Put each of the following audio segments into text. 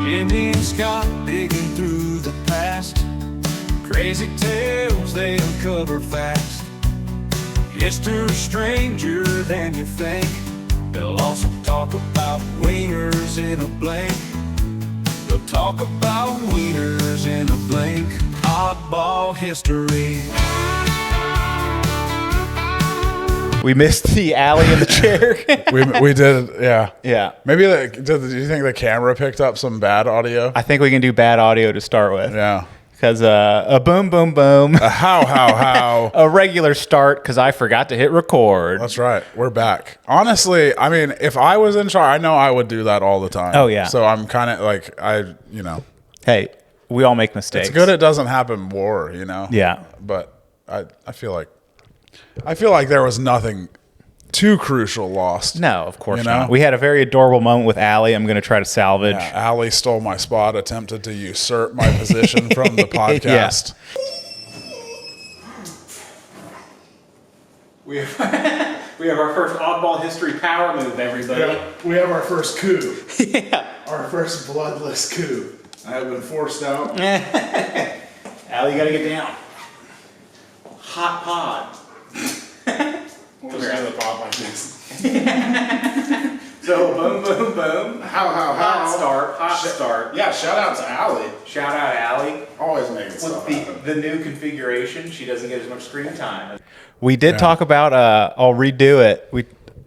Indian Scott digging through the past. Crazy tales they uncover fast. History's stranger than you think. They'll also talk about wieners in a blink. They'll talk about wieners in a blink. Oddball history. We missed the alley in the chair. we did, yeah. Yeah. Maybe, do you think the camera picked up some bad audio? I think we can do bad audio to start with. Yeah. Because a boom, boom, boom. A how. A regular start because I forgot to hit record. That's right. We're back. Honestly, I mean, if I was in charge, I know I would do that all the time. Oh, yeah. So I'm kind of like, Hey, we all make mistakes. It's good it doesn't happen more, Yeah. But I feel like there was nothing too crucial lost. No, of course not. We had a very adorable moment with Allie. I'm going to try to salvage. Yeah, Allie stole my spot, attempted to usurp my position from the podcast. We have our first oddball history power move, everybody. We have our first coup. Yeah. Our first bloodless coup. I have been forced out. Allie, you got to get down. Hot pod. We'll just do the pop like this. So boom, boom, boom. How. Hot start. Yeah, shout out to Allie. Shout out Allie. Always making stuff With happen. the new configuration, she doesn't get as much screen time. We did talk about, I'll redo it.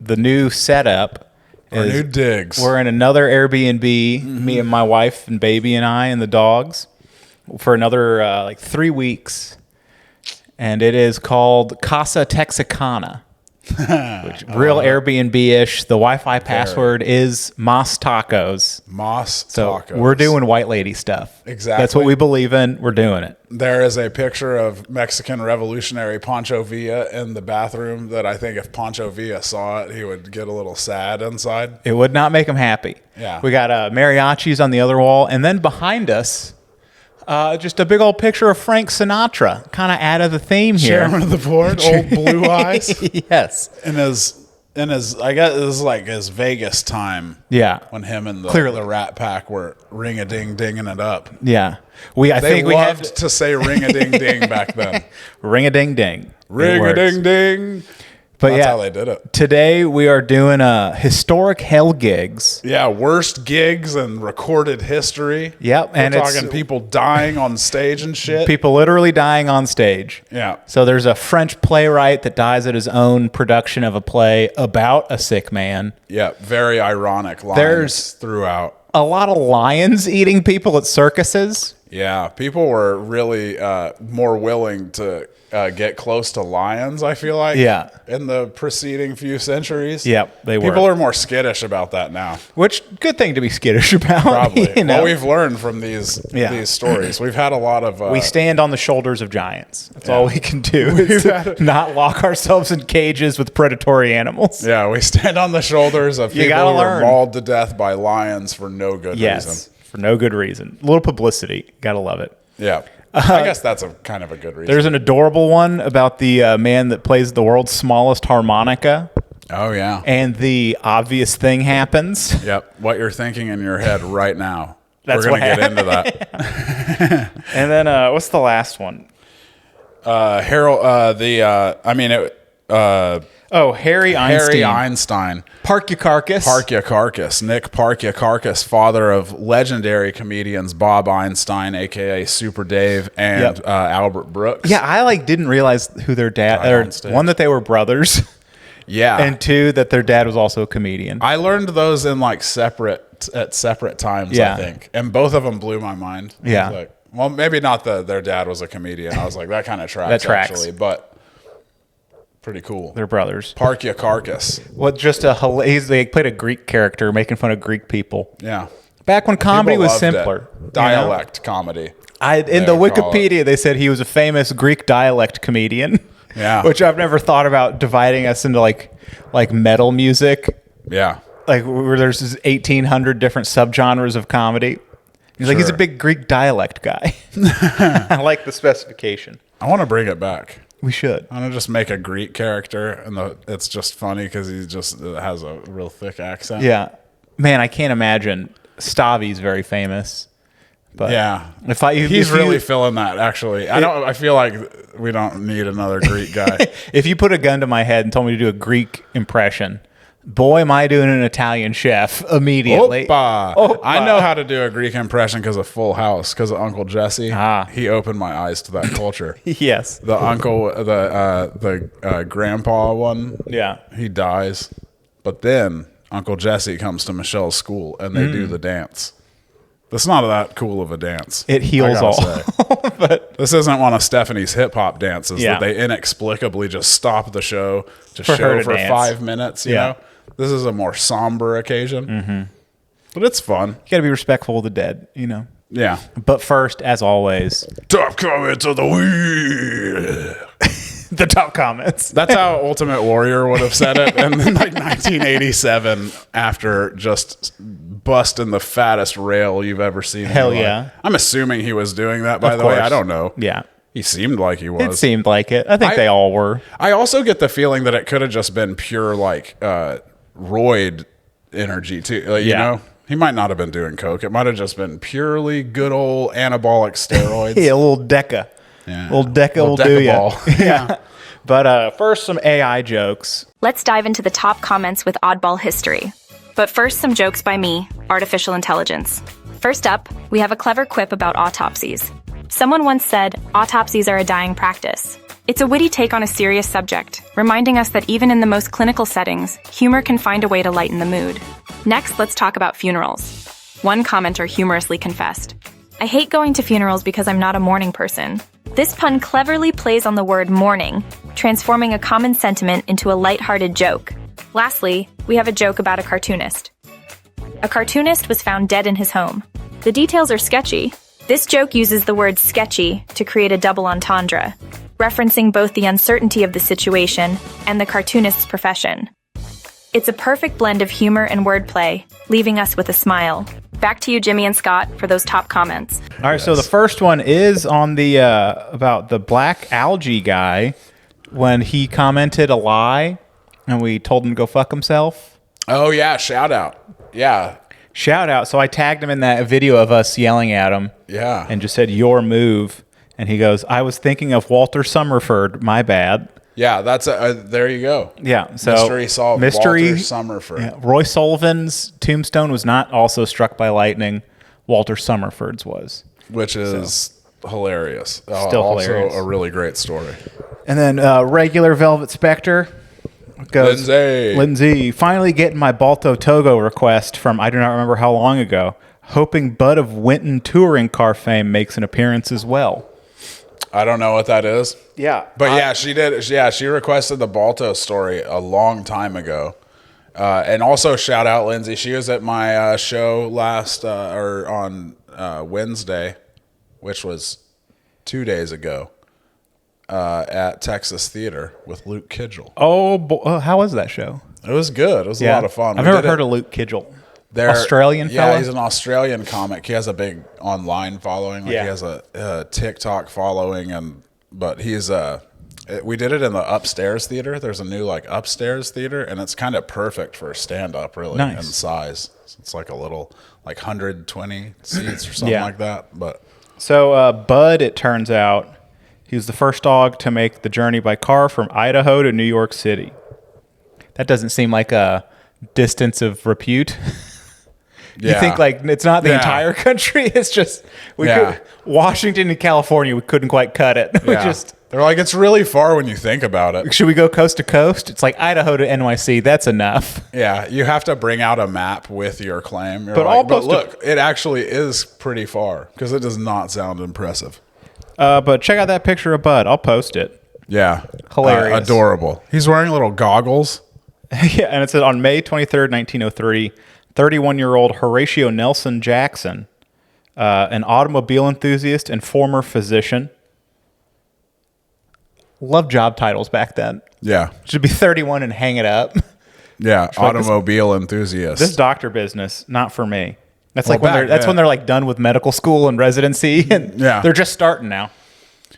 The new setup. Our new digs. We're in another Airbnb, me and my wife and baby and I and the dogs, for another 3 weeks. And it is called Casa Texicana. Which real Airbnb-ish. The Wi-Fi password is Mas Tacos. Mas So Tacos. we're doing white lady stuff. Exactly. That's what we believe in. We're doing it. There is a picture of Mexican revolutionary Pancho Villa in the bathroom that I think if Pancho Villa saw it, he would get a little sad inside. It would not make him happy. Yeah. We got mariachis on the other wall. And then behind us, just a big old picture of Frank Sinatra. Kind of added the theme here. Chairman of the board, old blue eyes. Yes. In his, I guess it was like his Vegas time. Yeah. When him and Clearly. the Rat Pack were ring-a-ding-dinging it up. Yeah. I They think we loved had to say ring-a-ding-ding back then. ring-a-ding-ding. Ring-a-ding-ding. But That's yeah, how they did it. today we are doing historic hell gigs. Yeah, worst gigs in recorded history. Yep, We're and it's talking people dying on stage and shit. people literally dying on stage. Yeah. So there's a French playwright that dies at his own production of a play about a sick man. Yeah, very ironic lines There's- throughout. A lot of lions eating people at circuses. Yeah, people were really more willing to get close to lions, I feel like. Yeah. In the preceding few centuries. Yep, they were. People are more skittish about that now. Which, good thing to be skittish about. Probably. You know? Well, we've learned from these stories. We've had a lot of... We stand on the shoulders of giants. That's all we can do. Is to not lock ourselves in cages with predatory animals. Yeah, we stand on the shoulders of You people gotta who learn. were mauled to death by lions for no good reason. For no good reason. A little publicity. Gotta love it. Yeah. I guess that's a kind of a good reason. There's an adorable one about the man that plays the world's smallest harmonica. Oh, yeah. And the obvious thing happens. Yep. What you're thinking in your head right now. That's We're going to what get into that. And then what's the last one? Harry Einstein. Harry Einstein. Parkyakarkus. Nick Parkyakarkus, father of legendary comedians Bob Einstein, a.k.a. Super Dave, and Albert Brooks. Yeah, I didn't realize who their dad... Died on Or stage. one, that they were brothers. Yeah. And two, that their dad was also a comedian. I learned those in separate times, Yeah. I think. And both of them blew my mind. Yeah. I was like, well, maybe not their dad was a comedian. I was like, that kind of tracks, That tracks. actually. But pretty cool. They're brothers. Parkyakarkus. Well, just they played a Greek character making fun of Greek people. Yeah. Back when comedy People was loved simpler. it. Dialect comedy. In the Wikipedia, they said he was a famous Greek dialect comedian. Yeah. Which I've never thought about dividing us into like metal music. Yeah. Like where there's 1,800 different subgenres of comedy. He's like, he's a big Greek dialect guy. I like the specification. I want to bring it back. We should. I want to just make a Greek character, and it's just funny because he just has a real thick accent. Yeah. Man, I can't imagine Stavi's very famous. But Yeah, he's really feeling that. Actually, I feel like we don't need another Greek guy. If you put a gun to my head and told me to do a Greek impression, boy, am I doing an Italian chef immediately. Opa. I know how to do a Greek impression because of Full House, because of Uncle Jesse. He opened my eyes to that culture. Yes, the uncle, the grandpa one. Yeah, he dies, but then Uncle Jesse comes to Michelle's school and they do the dance. That's not that cool of a dance. It heals all. But this isn't one of Stephanie's hip hop dances that they inexplicably just stop the show to show for 5 minutes. You know, this is a more somber occasion, but it's fun. You got to be respectful of the dead, you know. Yeah. But first, as always, top comments of the week. The top comments. That's how Ultimate Warrior would have said it in like 1987 after just busting the fattest rail you've ever seen. Hell yeah. I'm assuming he was doing that, by the way. I don't know. Yeah. He seemed like he was. It seemed like it. I think they all were. I also get the feeling that it could have just been pure like roid energy too. Like, you know? He might not have been doing coke. It might have just been purely good old anabolic steroids. Yeah, a little Deca. Yeah. Little Deca will do ya. Yeah. But first, some AI jokes. Let's dive into the top comments with oddball history. But first, some jokes by me, artificial intelligence. First up, we have a clever quip about autopsies. Someone once said, autopsies are a dying practice. It's a witty take on a serious subject, reminding us that even in the most clinical settings, humor can find a way to lighten the mood. Next, let's talk about funerals. One commenter humorously confessed, I hate going to funerals because I'm not a mourning person. This pun cleverly plays on the word mourning, transforming a common sentiment into a lighthearted joke. Lastly, we have a joke about a cartoonist. A cartoonist was found dead in his home. The details are sketchy. This joke uses the word sketchy to create a double entendre, referencing both the uncertainty of the situation and the cartoonist's profession. It's a perfect blend of humor and wordplay, leaving us with a smile. Back to you, Jimmy and Scott, for those top comments. All right, so the first one is on the about the black algae guy when he commented a lie and we told him to go fuck himself. Oh, yeah, shout out. Yeah. Shout out. So I tagged him in that video of us yelling at him. Yeah. And just said, your move. And he goes, I was thinking of Walter Summerford. My bad. Yeah, that's there you go. Yeah. So mystery solved. Walter Summerford. Yeah, Roy Sullivan's tombstone was not also struck by lightning. Walter Summerford's was. Which is hilarious. Still also hilarious. A really great story. And then regular Velvet Spectre goes, Lindsay, finally getting my Balto Togo request from I do not remember how long ago. Hoping Bud of Winton touring car fame makes an appearance as well. I don't know what that is. Yeah. But yeah, she did. Yeah, she requested the Balto story a long time ago. And also shout out Lindsay. She was at my show on Wednesday, which was 2 days ago, at Texas Theater with Luke Kidgel. Oh, how was that show? It was good. It was a lot of fun. I've never heard of Luke Kidgel. Australian fella? Yeah, he's an Australian comic. He has a big online following. He has a TikTok following, but he's we did it in the upstairs theater. There's a new upstairs theater, and it's kind of perfect for stand up, really, in size. It's like a little 120 seats or something like that. But so Bud, it turns out, he was the first dog to make the journey by car from Idaho to New York City. That doesn't seem like a distance of repute. You think it's not the entire country. It's just Washington and California. We couldn't quite cut it. They're like, it's really far when you think about it. Should we go coast to coast? It's like Idaho to NYC. That's enough. Yeah, you have to bring out a map with your claim. But look, it actually is pretty far because it does not sound impressive. But check out that picture of Bud. I'll post it. Yeah, hilarious, adorable. He's wearing little goggles. Yeah, and it says on May 23rd, 1903. 31-year-old Horatio Nelson Jackson, an automobile enthusiast and former physician. Love job titles back then. Yeah. Should be 31 and hang it up. Yeah, automobile enthusiast. This doctor business, not for me. That's when they're done with medical school and residency, and they're just starting now.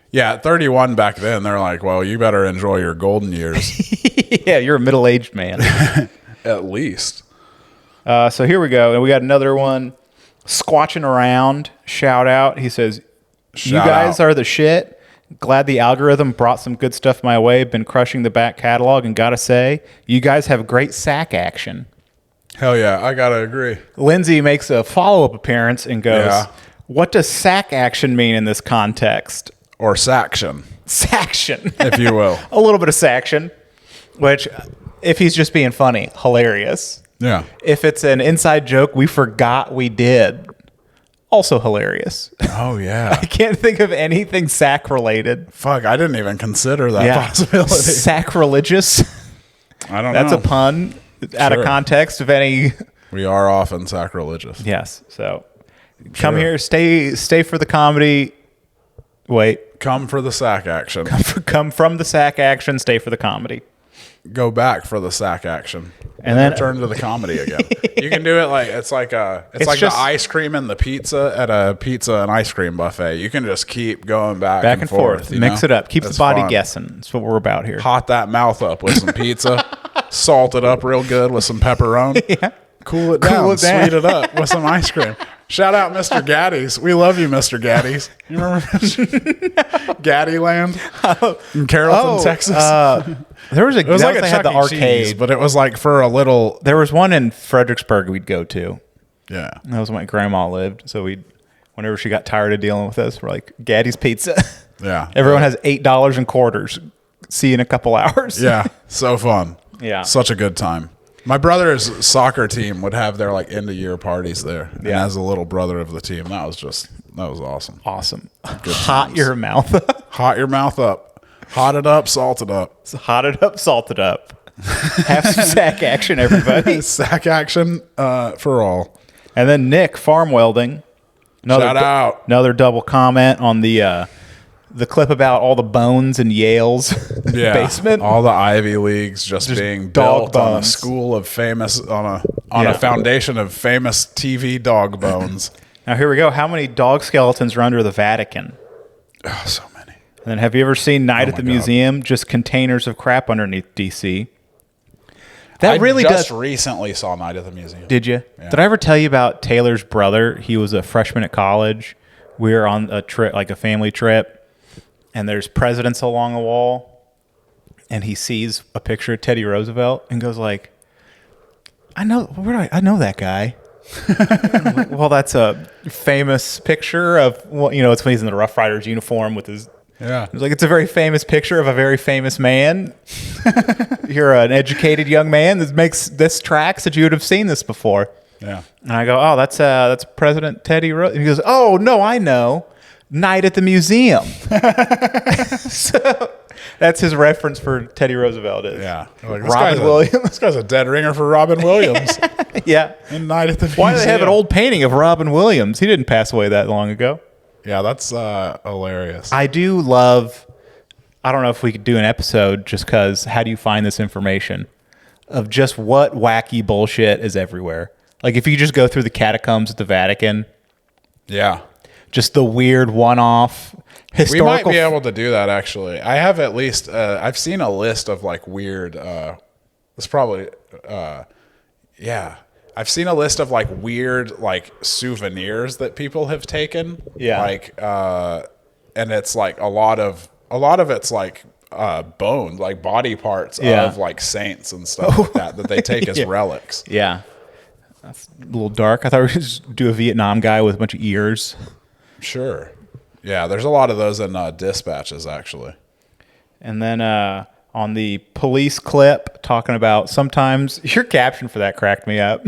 Yeah, at 31 back then, they're like, well, you better enjoy your golden years. Yeah, you're a middle-aged man. At least. So here we go. And we got another one. Squatching around, shout out. He says, "You Shout guys out. are the shit. Glad the algorithm brought some good stuff my way. Been crushing the back catalog, and gotta say, you guys have great sack action." Hell yeah, I gotta agree. Lindsay makes a follow-up appearance and goes, Yeah. "What does sack action mean in this context?" Or saction, Saction. if you will. A little bit of saction, which, if he's just being funny, hilarious. Yeah. If it's an inside joke we forgot we did, also hilarious. Oh yeah. I can't think of anything sack related. Fuck, I didn't even consider that possibility. Sacrilegious. I don't know. That's a pun out of Sure. context of any. We are often sacrilegious. Yes. So come Sure. here, stay for the comedy. Wait, Come for the sack action. come from the sack action, stay for the comedy. Go back for the sack action. And then- return to the comedy again. You can do it like it's like just- the ice cream and the pizza at a pizza and ice cream buffet. You can just keep going back Back and forth. you Mix know? it up. Keep It's the body fun. guessing. That's what we're about here. Hot that mouth up with some pizza. Salt it up real good with some pepperoni. Yeah. Cool it Cool down. it down. Sweet it up with some ice cream. Shout out Mr. Gaddy's. We love you, Mr. Gaddy's. You remember Gaddy Land in Carrollton, Texas? There was a it was like a they Chuck had the E. Cheese, arcade. but it was like for a little. There was one in Fredericksburg we'd go to. Yeah. That was when my grandma lived. So whenever she got tired of dealing with us, we're like, Gaddy's Pizza. Yeah. Everyone has $8 in quarters. See you in a couple hours. Yeah. So fun. Yeah. Such a good time. My brother's soccer team would have their like end of year parties there. And Yeah. as a little brother of the team, that was awesome. Awesome. Good Hot times. your mouth up. Hot your mouth up. Hot it up, salt it up. Hot it up, salt it up. Have some sack action, everybody. Sack action for all. And then Nick, farm welding. Shout out. Another double comment on the clip about all the bones in Yale's Yeah. basement. All the Ivy Leagues just being dog built on a bones. school of famous on Yeah. a foundation of famous TV dog bones. Now here we go. How many dog skeletons are under the Vatican? Oh, so many. And then have you ever seen Night at the my God. Museum? Just containers of crap underneath DC. That I really just does. recently saw Night at the Museum. Did you? Yeah. Did I ever tell you about Taylor's brother? He was a freshman at college. We were on a trip, like a family trip, and there's presidents along the wall, and he sees a picture of Teddy Roosevelt and goes like, I know that guy. I'm like, well, that's a famous picture of, well, it's when he's in the Rough Riders uniform with his. Yeah. It's like, it's a very famous picture of a very famous man. You're an educated young man. This tracks that you would have seen this before. Yeah. And I go, oh, that's President Teddy Roosevelt. And he goes, oh, no, I know. Night at the Museum. So that's his reference for Teddy Roosevelt is. Yeah. Like, Robin Williams. This guy's a dead ringer for Robin Williams. Yeah. And Night at the Why do they have an Museum. old painting of Robin Williams? He didn't pass away that long ago. Yeah, that's hilarious. I do love, I don't know if we could do an episode just because how do you find this information of just what wacky bullshit is everywhere. Like if you just go through the catacombs at the Vatican, Yeah. just the weird one-off We historical. might be able to do that actually. I have at least I've seen a list of like weird it's probably yeah. I've seen a list of like weird like souvenirs that people have taken. Yeah. Like and it's like a lot of it's like bone, like body parts Yeah. of like saints and stuff like that they take as Yeah. relics. Yeah. That's a little dark. I thought we could just do a Vietnam guy with a bunch of ears. Sure. Yeah, there's a lot of those in dispatches actually. And then on the police clip talking about sometimes your caption for that cracked me up.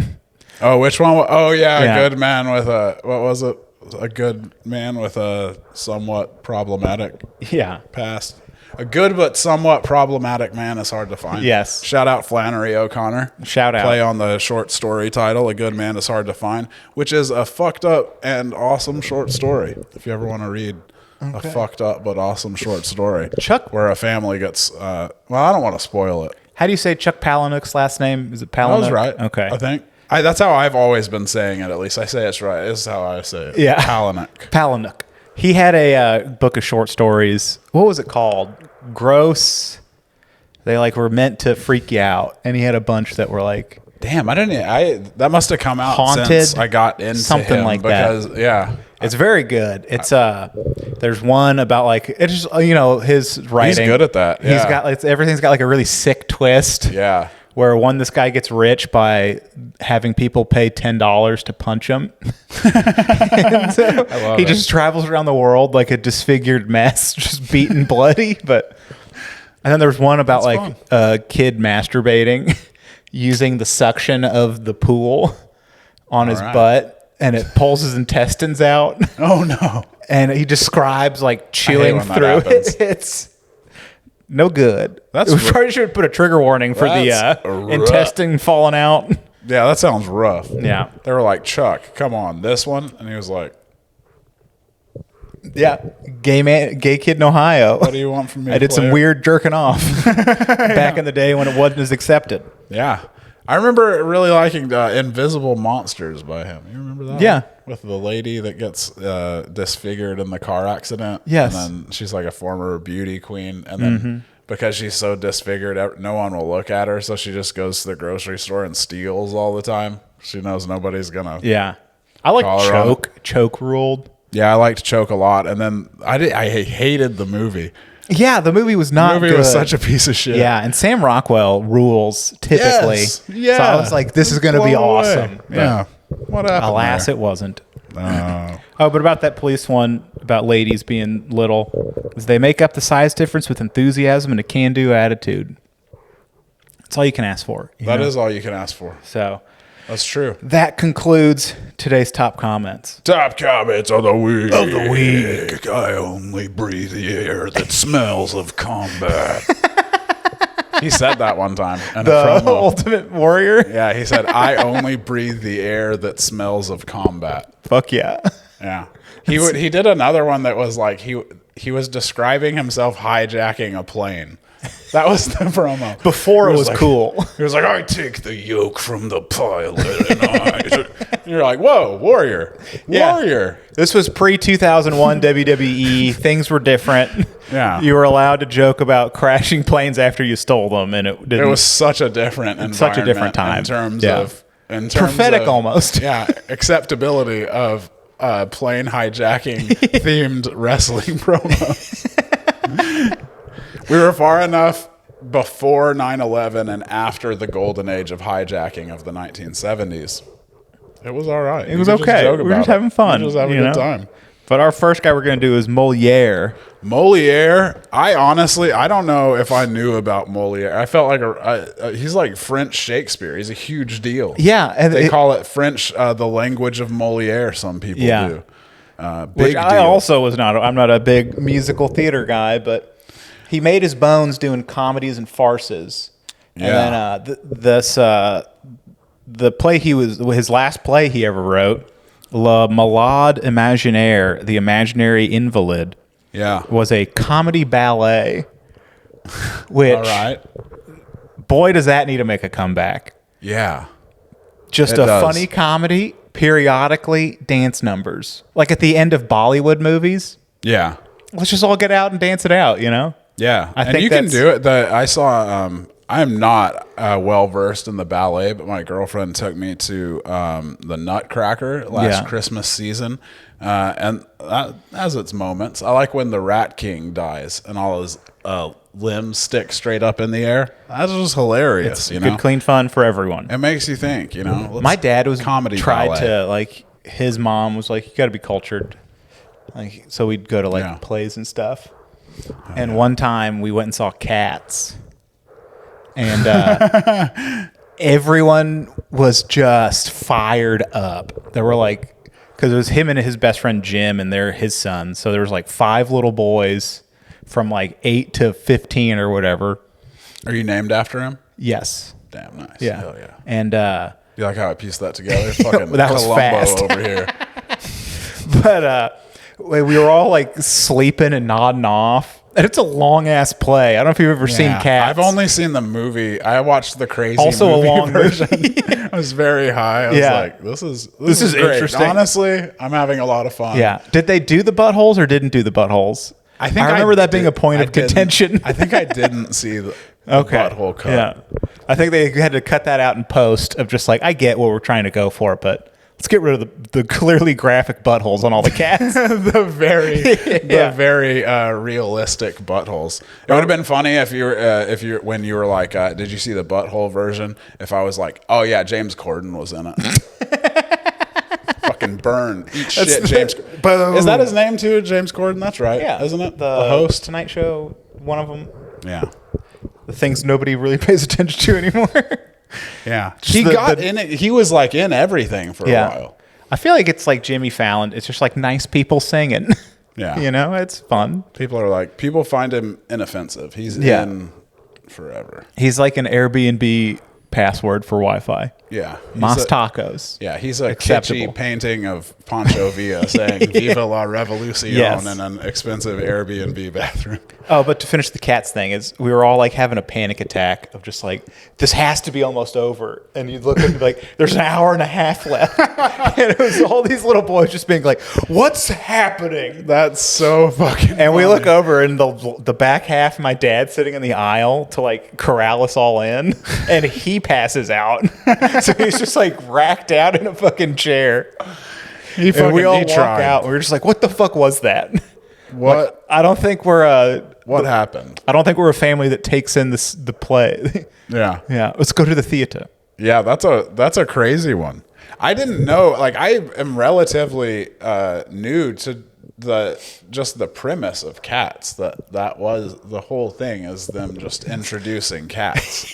Oh, which one? Oh, yeah, Yeah. a good man with a, what was it? A good man with a somewhat problematic Yeah. past. A good but somewhat problematic man is hard to find. Yes. Shout out Flannery O'Connor. Shout out. Play on the short story title, A Good Man is Hard to Find, which is a fucked up and awesome short story. If you ever want to read a fucked up but awesome short story. Chuck- Where a family gets, well, I don't want to spoil it. How do you say Chuck Palahniuk's last name? Is it Palahniuk? That was right. Okay. I think. That's how I've always been saying it, at least. I say it's right. This is how I say it. Yeah. Palahniuk. Palahniuk. He had a book of short stories. What was it called? Gross. They like were meant to freak you out, and he had a bunch that were like Damn, that must have come out Haunted, since I got into something him like because, that. Yeah. It's very good. It's there's one about like it's just his writing. He's good at that. He's Yeah. got everything's got like a really sick twist. Yeah. Where this guy gets rich by having people pay $10 to punch him. And so he just travels around the world like a disfigured mess, just beaten bloody. And then there's one about like a kid masturbating using the suction of the pool on his butt, and it pulls his intestines out. Oh no. And he describes like chewing through it. It's no good. We probably should put a trigger warning for the intestine falling out. Yeah, that sounds rough. Yeah. They were like, Chuck, come on, this one? And he was like, yeah, gay kid in Ohio. what do you want from me? I did some player? weird jerking off back in the day when it wasn't as accepted. Yeah. I remember really liking Invisible Monsters by him. You remember that? Yeah. With the lady that gets disfigured in the car accident. Yes. And then she's like a former beauty queen. And then because she's so disfigured, no one will look at her. So she just goes to the grocery store and steals all the time. She knows nobody's going to. Yeah. I like Choke Ruled. Yeah, I liked Choke a lot. And then I hated the movie. Yeah, the movie was not good. The movie was such a piece of shit. Yeah, and Sam Rockwell rules typically. Yes. So I was like, this is going to be awesome. Yeah. What happened? Alas, there? it wasn't. Oh. But about that police one, about ladies being little, is they make up the size difference with enthusiasm and a can-do attitude. That's all you can ask for. That is all you can ask for. So that's true. that concludes today's top comments. Top comments of the week. I only breathe the air that smells of combat. He said that one time. In a promo. Ultimate Warrior? Yeah, he said, I only breathe the air that smells of combat. Fuck yeah. Yeah. He did another one that was like, he was describing himself hijacking a plane. That was the promo. Before it was like, cool. He was like, I take the yoke from the pilot and you're like, whoa, warrior. Yeah. Warrior. This was pre-2001 WWE. Things were different. Yeah. You were allowed to joke about crashing planes after you stole them, and it didn't. It was such a different environment. Such a different time. In terms of prophetic almost. Yeah. Acceptability of plane hijacking themed wrestling promos. We were far enough before 9/11 and after the golden age of hijacking of the 1970s. It was all right. It was okay. We were just having fun. We were just having a good time. But our first guy we're going to do is Moliere. Moliere. I don't know if I knew about Moliere. I felt like he's like French Shakespeare. He's a huge deal. Yeah. And they call it French, the language of Moliere. Some people do. Big deal. I also was not. I'm not a big musical theater guy, but he made his bones doing comedies and farces. Yeah. And then the play his last play he ever wrote, La Malade Imaginaire, The Imaginary Invalid, was a comedy ballet, which, all right. Boy, does that need to make a comeback. Yeah. Just funny comedy, periodically dance numbers. Like at the end of Bollywood movies. Yeah. Let's just all get out and dance it out, you know? Yeah. I and think you can do it. I saw, I am not well versed in the ballet, but my girlfriend took me to the Nutcracker last Christmas season. And that has its moments. I like when the Rat King dies and all his limbs stick straight up in the air. That's just hilarious. It's good, clean fun for everyone. It makes you think, My dad was comedy tried ballet. to, like, his mom was like, you got to be cultured. Like, so we'd go to, like, plays and stuff. And one time we went and saw Cats. And everyone was just fired up. There were like, because it was him and his best friend Jim and his son. So there was like 5 little boys from like 8 to 15 or whatever. Are you named after him? Yes. Damn nice. Yeah. Hell yeah. And you like how I pieced that together? Fucking that was Columbo fast. over here. But we were all like sleeping and nodding off. And it's a long ass play. I don't know if you've ever seen Cats. I've only seen the movie. I watched the crazy also movie a long version. I was very high. I was like, this is great. Interesting. Honestly, I'm having a lot of fun. Yeah. Did they do the buttholes or didn't do the buttholes? I remember that being a point of contention. I think I didn't see Okay. Butthole cut. Yeah. I think they had to cut that out in post of just like, I get what we're trying to go for, but let's get rid of the clearly graphic buttholes on all the cats. the very realistic buttholes. It would have been funny if you when you were like, did you see the butthole version? If I was like, oh yeah, James Corden was in it. Fucking burn, eat shit, James. Boom. Is that his name too, James Corden? That's right, Yeah. isn't it? The host. Tonight Show, one of them. Yeah, The things nobody really pays attention to anymore. yeah. Just He the- got the- in it. He was like in everything for a while. I feel like it's like Jimmy Fallon. It's just like nice people singing. Yeah. You know, it's fun. People find him inoffensive. He's Yeah. in forever. He's like an Airbnb password for Wi-Fi. Yeah. Mas Tacos. Yeah, he's a Acceptable. kitschy painting of Pancho Villa saying "Viva la Revolucion" Yes. in an expensive Airbnb bathroom. Oh, but to finish the cats thing is we were all like having a panic attack of just like, this has to be almost over. And you look and be like, there's an hour and a half left. And it was all these little boys just being like, what's happening? That's so fucking. And we funny. look over and the back half, my dad sitting in the aisle to like corral us all in, and he passes out. So he's just like racked out in a fucking chair. He And we all walk tried. out. And we're just like, what the fuck was that? What? Like, I don't think we're What happened? I don't think we're a family that takes in the play. Yeah. Yeah, let's go to the theater. Yeah, that's a crazy one. I didn't know. Like, I am relatively new to the premise of cats. That was the whole thing, is them just introducing cats.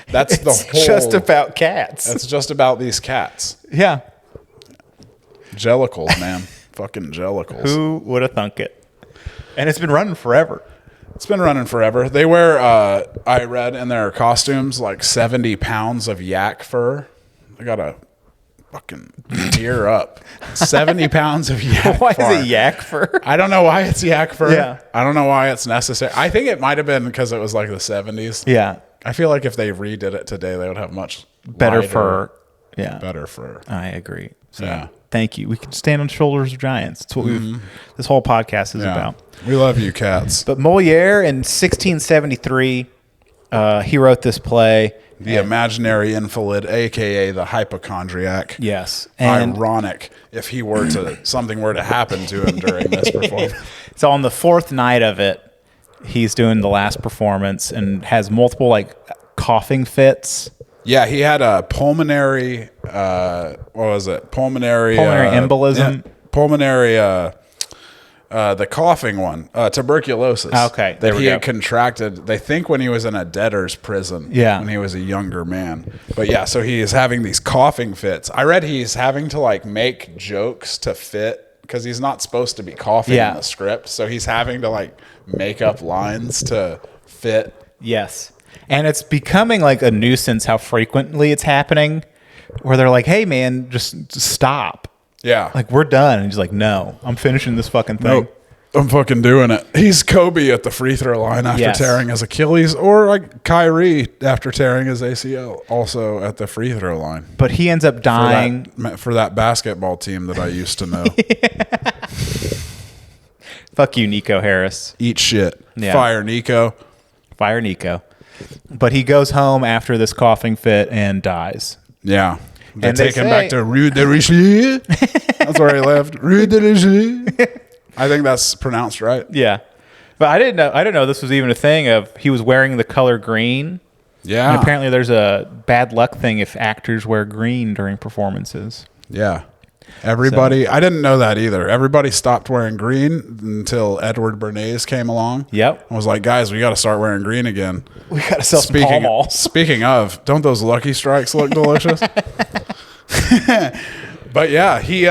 That's the whole. Just about cats. It's just about these cats. Yeah. Jellicles, man. Fucking jellicles. Who would have thunk it? And it's been running forever. It's been running forever. They wear, I read in their costumes, like 70 pounds of yak fur. They got to fucking gear up. 70 pounds of yak Why fur. is it yak fur? I don't know why it's yak fur. Yeah. I don't know why it's necessary. I think it might have been because it was like the 70s. Yeah. I feel like if they redid it today, they would have much Better lighter, fur. Yeah. Better fur. I agree. So, Yeah. thank you. We can stand on the shoulders of giants. That's what this whole podcast is Yeah. about. We love you, cats. But Moliere in 1673, he wrote this play. The imaginary invalid, aka the hypochondriac. Yes. And Ironic if he were to something were to happen to him during this performance. so on the fourth night of it, he's doing the last performance and has multiple like coughing fits. Yeah, he had a pulmonary. What was it? Pulmonary embolism. Pulmonary. The coughing one, tuberculosis. Okay, there that we he go. had contracted. They think when he was in a debtor's prison. Yeah. when he was a younger man. But yeah, so he is having these coughing fits. I read he's having to like make jokes to fit because he's not supposed to be coughing Yeah. in the script. So he's having to like make up lines to fit. Yes. And it's becoming like a nuisance how frequently it's happening, where they're like, hey, man, just stop. Yeah, Like, we're done. And he's like, no, I'm finishing this fucking thing. nope. I'm fucking doing it. He's Kobe at the free throw line after Yes. tearing his Achilles, or like Kyrie after tearing his ACL, also at the free throw line. But he ends up dying. For that basketball team that I used to know. Fuck you, Nico Harris. Eat shit. Yeah. Fire Nico. Fire Nico. But he goes home after this coughing fit and dies. Yeah. They And they take him say- back to Rue de Richelieu. That's where he lived. Rue de Richelieu. I think that's pronounced right. Yeah. But I didn't know this was even a thing of he was wearing the color green. Yeah. And apparently there's a bad luck thing if actors wear green during performances. Yeah. Everybody, I didn't know that either. Everybody stopped wearing green until Edward Bernays came along. Yep. I was like, guys, we got to start wearing green again. We got to sell some Pall Mall. Speaking of, don't those Lucky Strikes look delicious? But yeah, he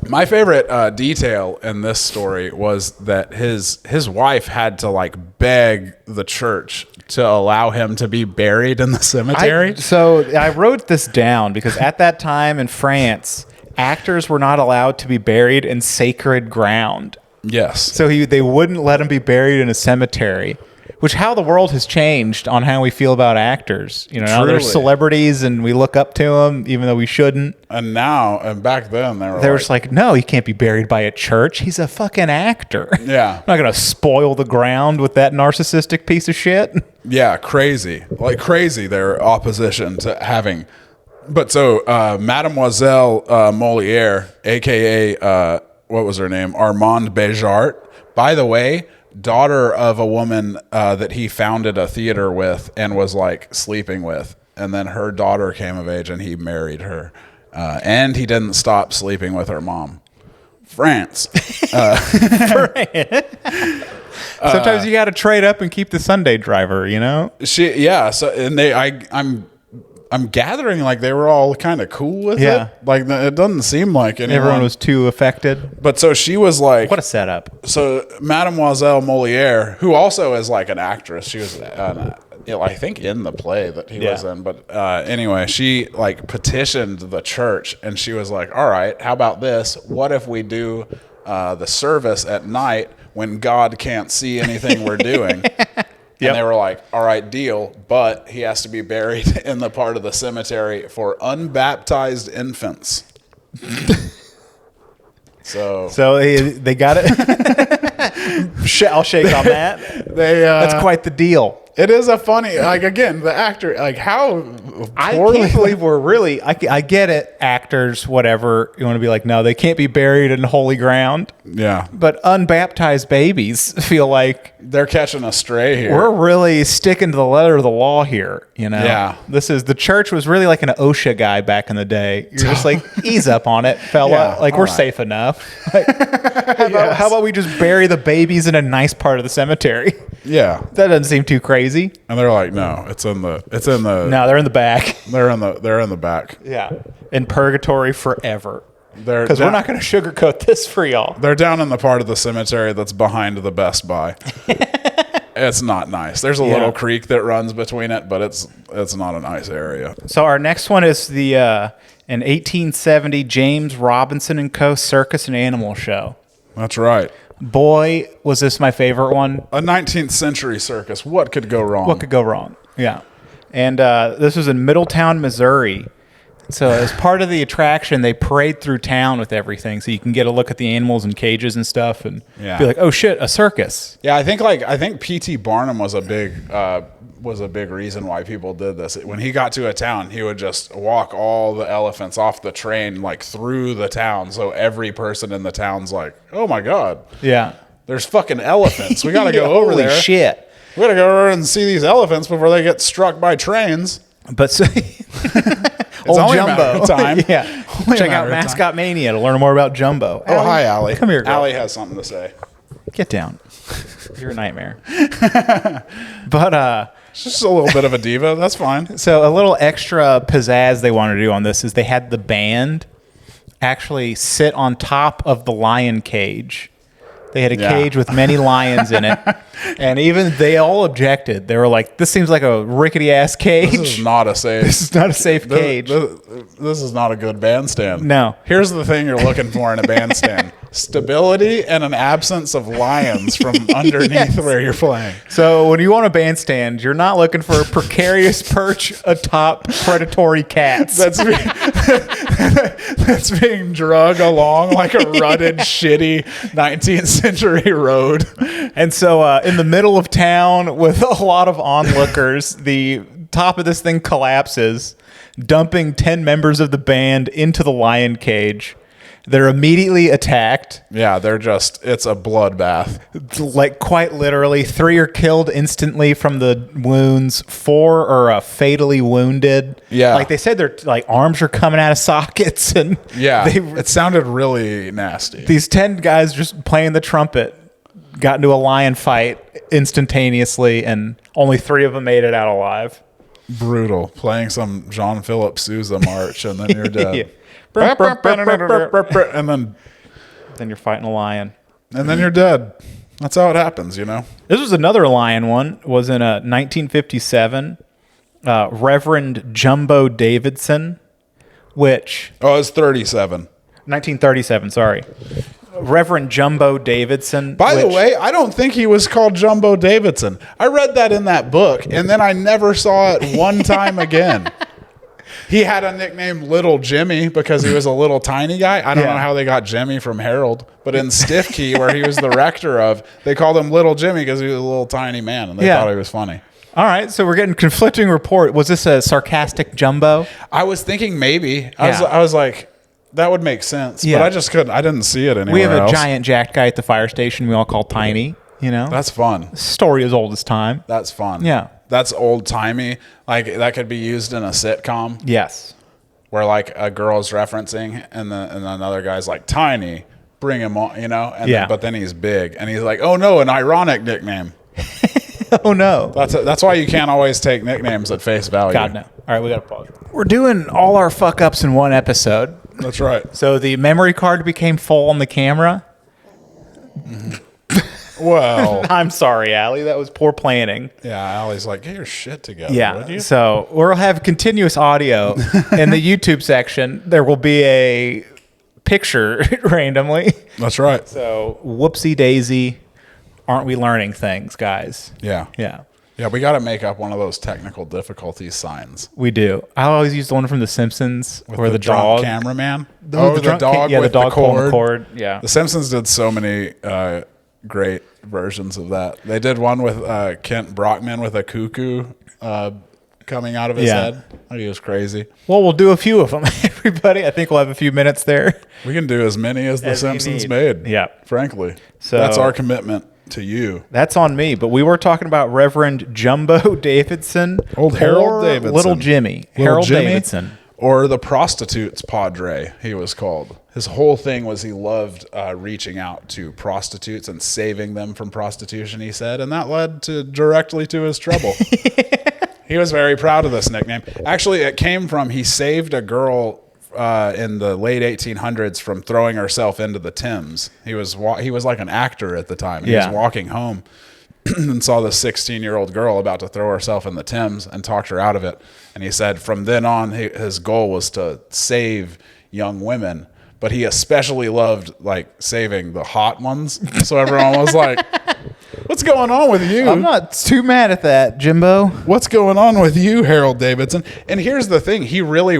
my favorite detail in this story was that his wife had to like beg the church to allow him to be buried in the cemetery. So I wrote this down because at that time in France, actors were not allowed to be buried in sacred ground. Yes. So they wouldn't let him be buried in a cemetery. Which how the world has changed on how we feel about actors. You know, now they're Truly. celebrities and we look up to them even though we shouldn't. And now, and back then, they They were just like, no, he can't be buried by a church. He's a fucking actor. Yeah. I'm not going to spoil the ground with that narcissistic piece of shit. yeah, crazy. Like crazy, their opposition to having. But so, Mademoiselle Moliere, a.k.a., what was her name? Armande Béjart. By the way, daughter of a woman that he founded a theater with and was like sleeping with. And then her daughter came of age and he married her. And he didn't stop sleeping with her mom. France. Sometimes you got to trade up and keep the Sunday driver, you know? So and I'm gathering like they were all kind of cool with Yeah. it. Like it doesn't seem like anyone Everyone was too affected. But so she was like, What a setup. so Mademoiselle Moliere, who also is like an actress, she was, I think, in the play that he was in. But anyway, she like petitioned the church, and she was like, "All right, how about this? What if we do the service at night when God can't see anything we're doing?" Yep. And they were like, "All right, deal, but he has to be buried in the part of the cemetery for unbaptized infants." So they got it. I'll shake on that. That's quite the deal. It is a funny, like, again, the actor, like, how I poorly. can't believe we're really. I get it. Actors, whatever. You want to be like, no, they can't be buried in holy ground. Yeah. But unbaptized babies feel like They're catching a stray here. we're really sticking to the letter of the law here. You know. Yeah. The church was really like an OSHA guy back in the day. You're just like, ease up on it, fella. Yeah, Like all we're right. safe enough. Like, how about we just bury the babies in a nice part of the cemetery? Yeah. That doesn't seem too crazy. And they're like, no, it's in the, No, they're in the back. they're in the back. Yeah. In purgatory forever. They're Because we're not going to sugarcoat this for y'all. They're down in the part of the cemetery that's behind the Best Buy. It's not nice. There's a little creek that runs between it, but it's not a nice area. So our next one is the an 1870 James Robinson and Co. Circus and Animal Show. That's right. Boy, was this my favorite one. A 19th century circus. What could go wrong? What could go wrong? Yeah. And this was in Middletown, Missouri. So as part of the attraction, they parade through town with everything, so you can get a look at the animals in cages and stuff, and be like, "Oh shit, a circus!" Yeah, I think P.T. Barnum was a big reason why people did this. When he got to a town, he would just walk all the elephants off the train like through the town, so every person in the town's like, "Oh my god, Yeah. there's fucking elephants. We got to go over Holy there. shit! We got to go over and see these elephants before they get struck by trains." But so, old only a matter Jumbo, of time. yeah. Only a Check out matter of time. Mascot Mania to learn more about Jumbo. Oh, hi, Allie. Come here, girl. Allie has something to say. Get down. You're a nightmare. But She's just a little bit of a diva. That's fine. so a little extra pizzazz they wanted to do on this is they had the band actually sit on top of the lion cage. They had a cage with many lions in it, and even they all objected. They were like, "This seems like a rickety ass cage. This is not a safe. This is not a safe cage." This is not a good bandstand. No. Here's the thing you're looking for in a bandstand: stability and an absence of lions from underneath Yes. where you're playing. So when you want a bandstand, you're not looking for a precarious perch atop predatory cats. That's being drug along like a rutted, shitty 19th century road. And so in the middle of town with a lot of onlookers, the top of this thing collapses, dumping 10 members of the band into the lion cage. They're immediately attacked. Yeah, it's a bloodbath. Like quite literally, 3 are killed instantly from the wounds. 4 are fatally wounded. Yeah. Like they said, their like arms are coming out of sockets, and Yeah, they, it sounded really nasty. these 10 guys just playing the trumpet got into a lion fight instantaneously, and only 3 of them made it out alive. Brutal. Playing some Jean-Philippe Sousa march, and then you're dead. Yeah. And Then you're fighting a lion. then you're dead. That's how it happens, you know. This was another lion one. Was in 1957. Reverend Jumbo Davidson, which Oh, it's 37. 1937. Sorry. Reverend Jumbo Davidson. By the way, I don't think he was called Jumbo Davidson. I read that in that book, and then I never saw it one time again. He had a nickname Little Jimmy because he was a little tiny guy. I don't know how they got Jimmy from Harold, but in Stiff Key, where he was the rector of, they called him Little Jimmy because he was a little tiny man, and they thought he was funny. All right, so we're getting conflicting report. Was this a sarcastic Jumbo? I was thinking maybe. I was like, that would make sense, but I just couldn't. I didn't see it anywhere We have a else. giant jacked guy at the fire station we all call Tiny, you know? That's fun. Story as old as time. That's fun. Yeah. That's old timey. Like that could be used in a sitcom Yes. where like a girl's referencing and another guy's like Tiny, bring him on, you know? And Yeah. but then he's big and he's like, oh no, an ironic nickname. Oh, no. That's why you can't always take nicknames at face value. God, no. All right, we got to pause. We're doing all our fuck ups in one episode. That's right. So the memory card became full on the camera. Well, I'm sorry, Allie. That was poor planning. yeah, Allie's like, get your shit together, would Yeah. you? So we'll have continuous audio in the YouTube section. There will be a picture randomly. That's right. So whoopsie daisy. Aren't we learning things, guys? Yeah. Yeah. Yeah, we got to make up one of those technical difficulties signs. We do. I always use the one from The Simpsons where the drunk dog. cameraman. The drunk dog yeah, with the dog pulling cord. the cord. Yeah. The Simpsons did so many great versions of that. They did one with Kent Brockman with a cuckoo coming out of his head. He was crazy. Well, we'll do a few of them, everybody. I think we'll have a few minutes there. We can do as many as The As you Simpsons need. made. Yeah. Frankly. So- that's our commitment to you. That's on me. But we were talking about Reverend Jumbo Davidson. Old Harold or Davidson. Little Jimmy. Little Harold Jimmy, Davidson. Or the prostitutes padre, he was called. His whole thing was he loved reaching out to prostitutes and saving them from prostitution, he said, and that led directly to his trouble. He was very proud of this nickname. Actually, it came from he saved a girl in the late 1800s from throwing herself into the Thames. He was like an actor at the time. He was walking home and saw this 16-year-old girl about to throw herself in the Thames and talked her out of it. And he said from then on, his goal was to save young women, but he especially loved like saving the hot ones. So everyone was like, what's going on with you? I'm not too mad at that, Jimbo. What's going on with you, Harold Davidson? And here's the thing. He really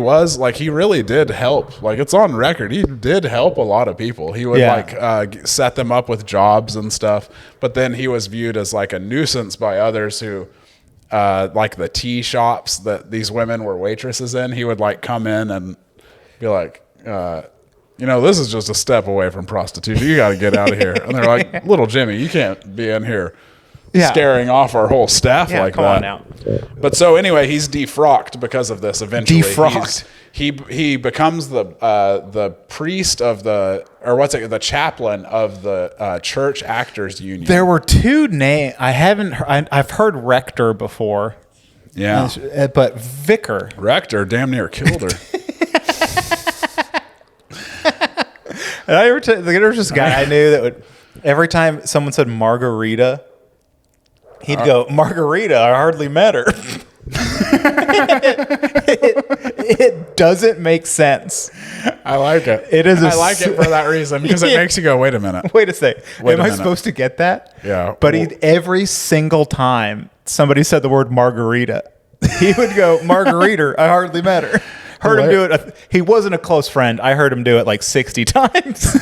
did help. Like, it's on record. He did help a lot of people. He would set them up with jobs and stuff. But then he was viewed as like a nuisance by others who, like the tea shops that these women were waitresses in. He would like come in and be like, this is just a step away from prostitution. You got to get out of here. And they're like, Little Jimmy, you can't be in here scaring off our whole staff like come that. on now. But so anyway, he's defrocked because of this. Eventually, Defrocked? He becomes the priest of the chaplain of the Church Actors Union. There were two names. I've heard rector before. Yeah, But vicar. rector damn near killed her. And there was this guy I knew that would, every time someone said margarita, he'd go, Margarita, I hardly met her. It doesn't make sense. I like it. I like it for that reason because it makes you go, wait a minute. Wait a second. Wait Am a I minute. supposed to get that? Yeah. But Well- every single time somebody said the word margarita, he would go, Margarita, I hardly met her. Heard him do it. He wasn't a close friend. I heard him do it like 60 times.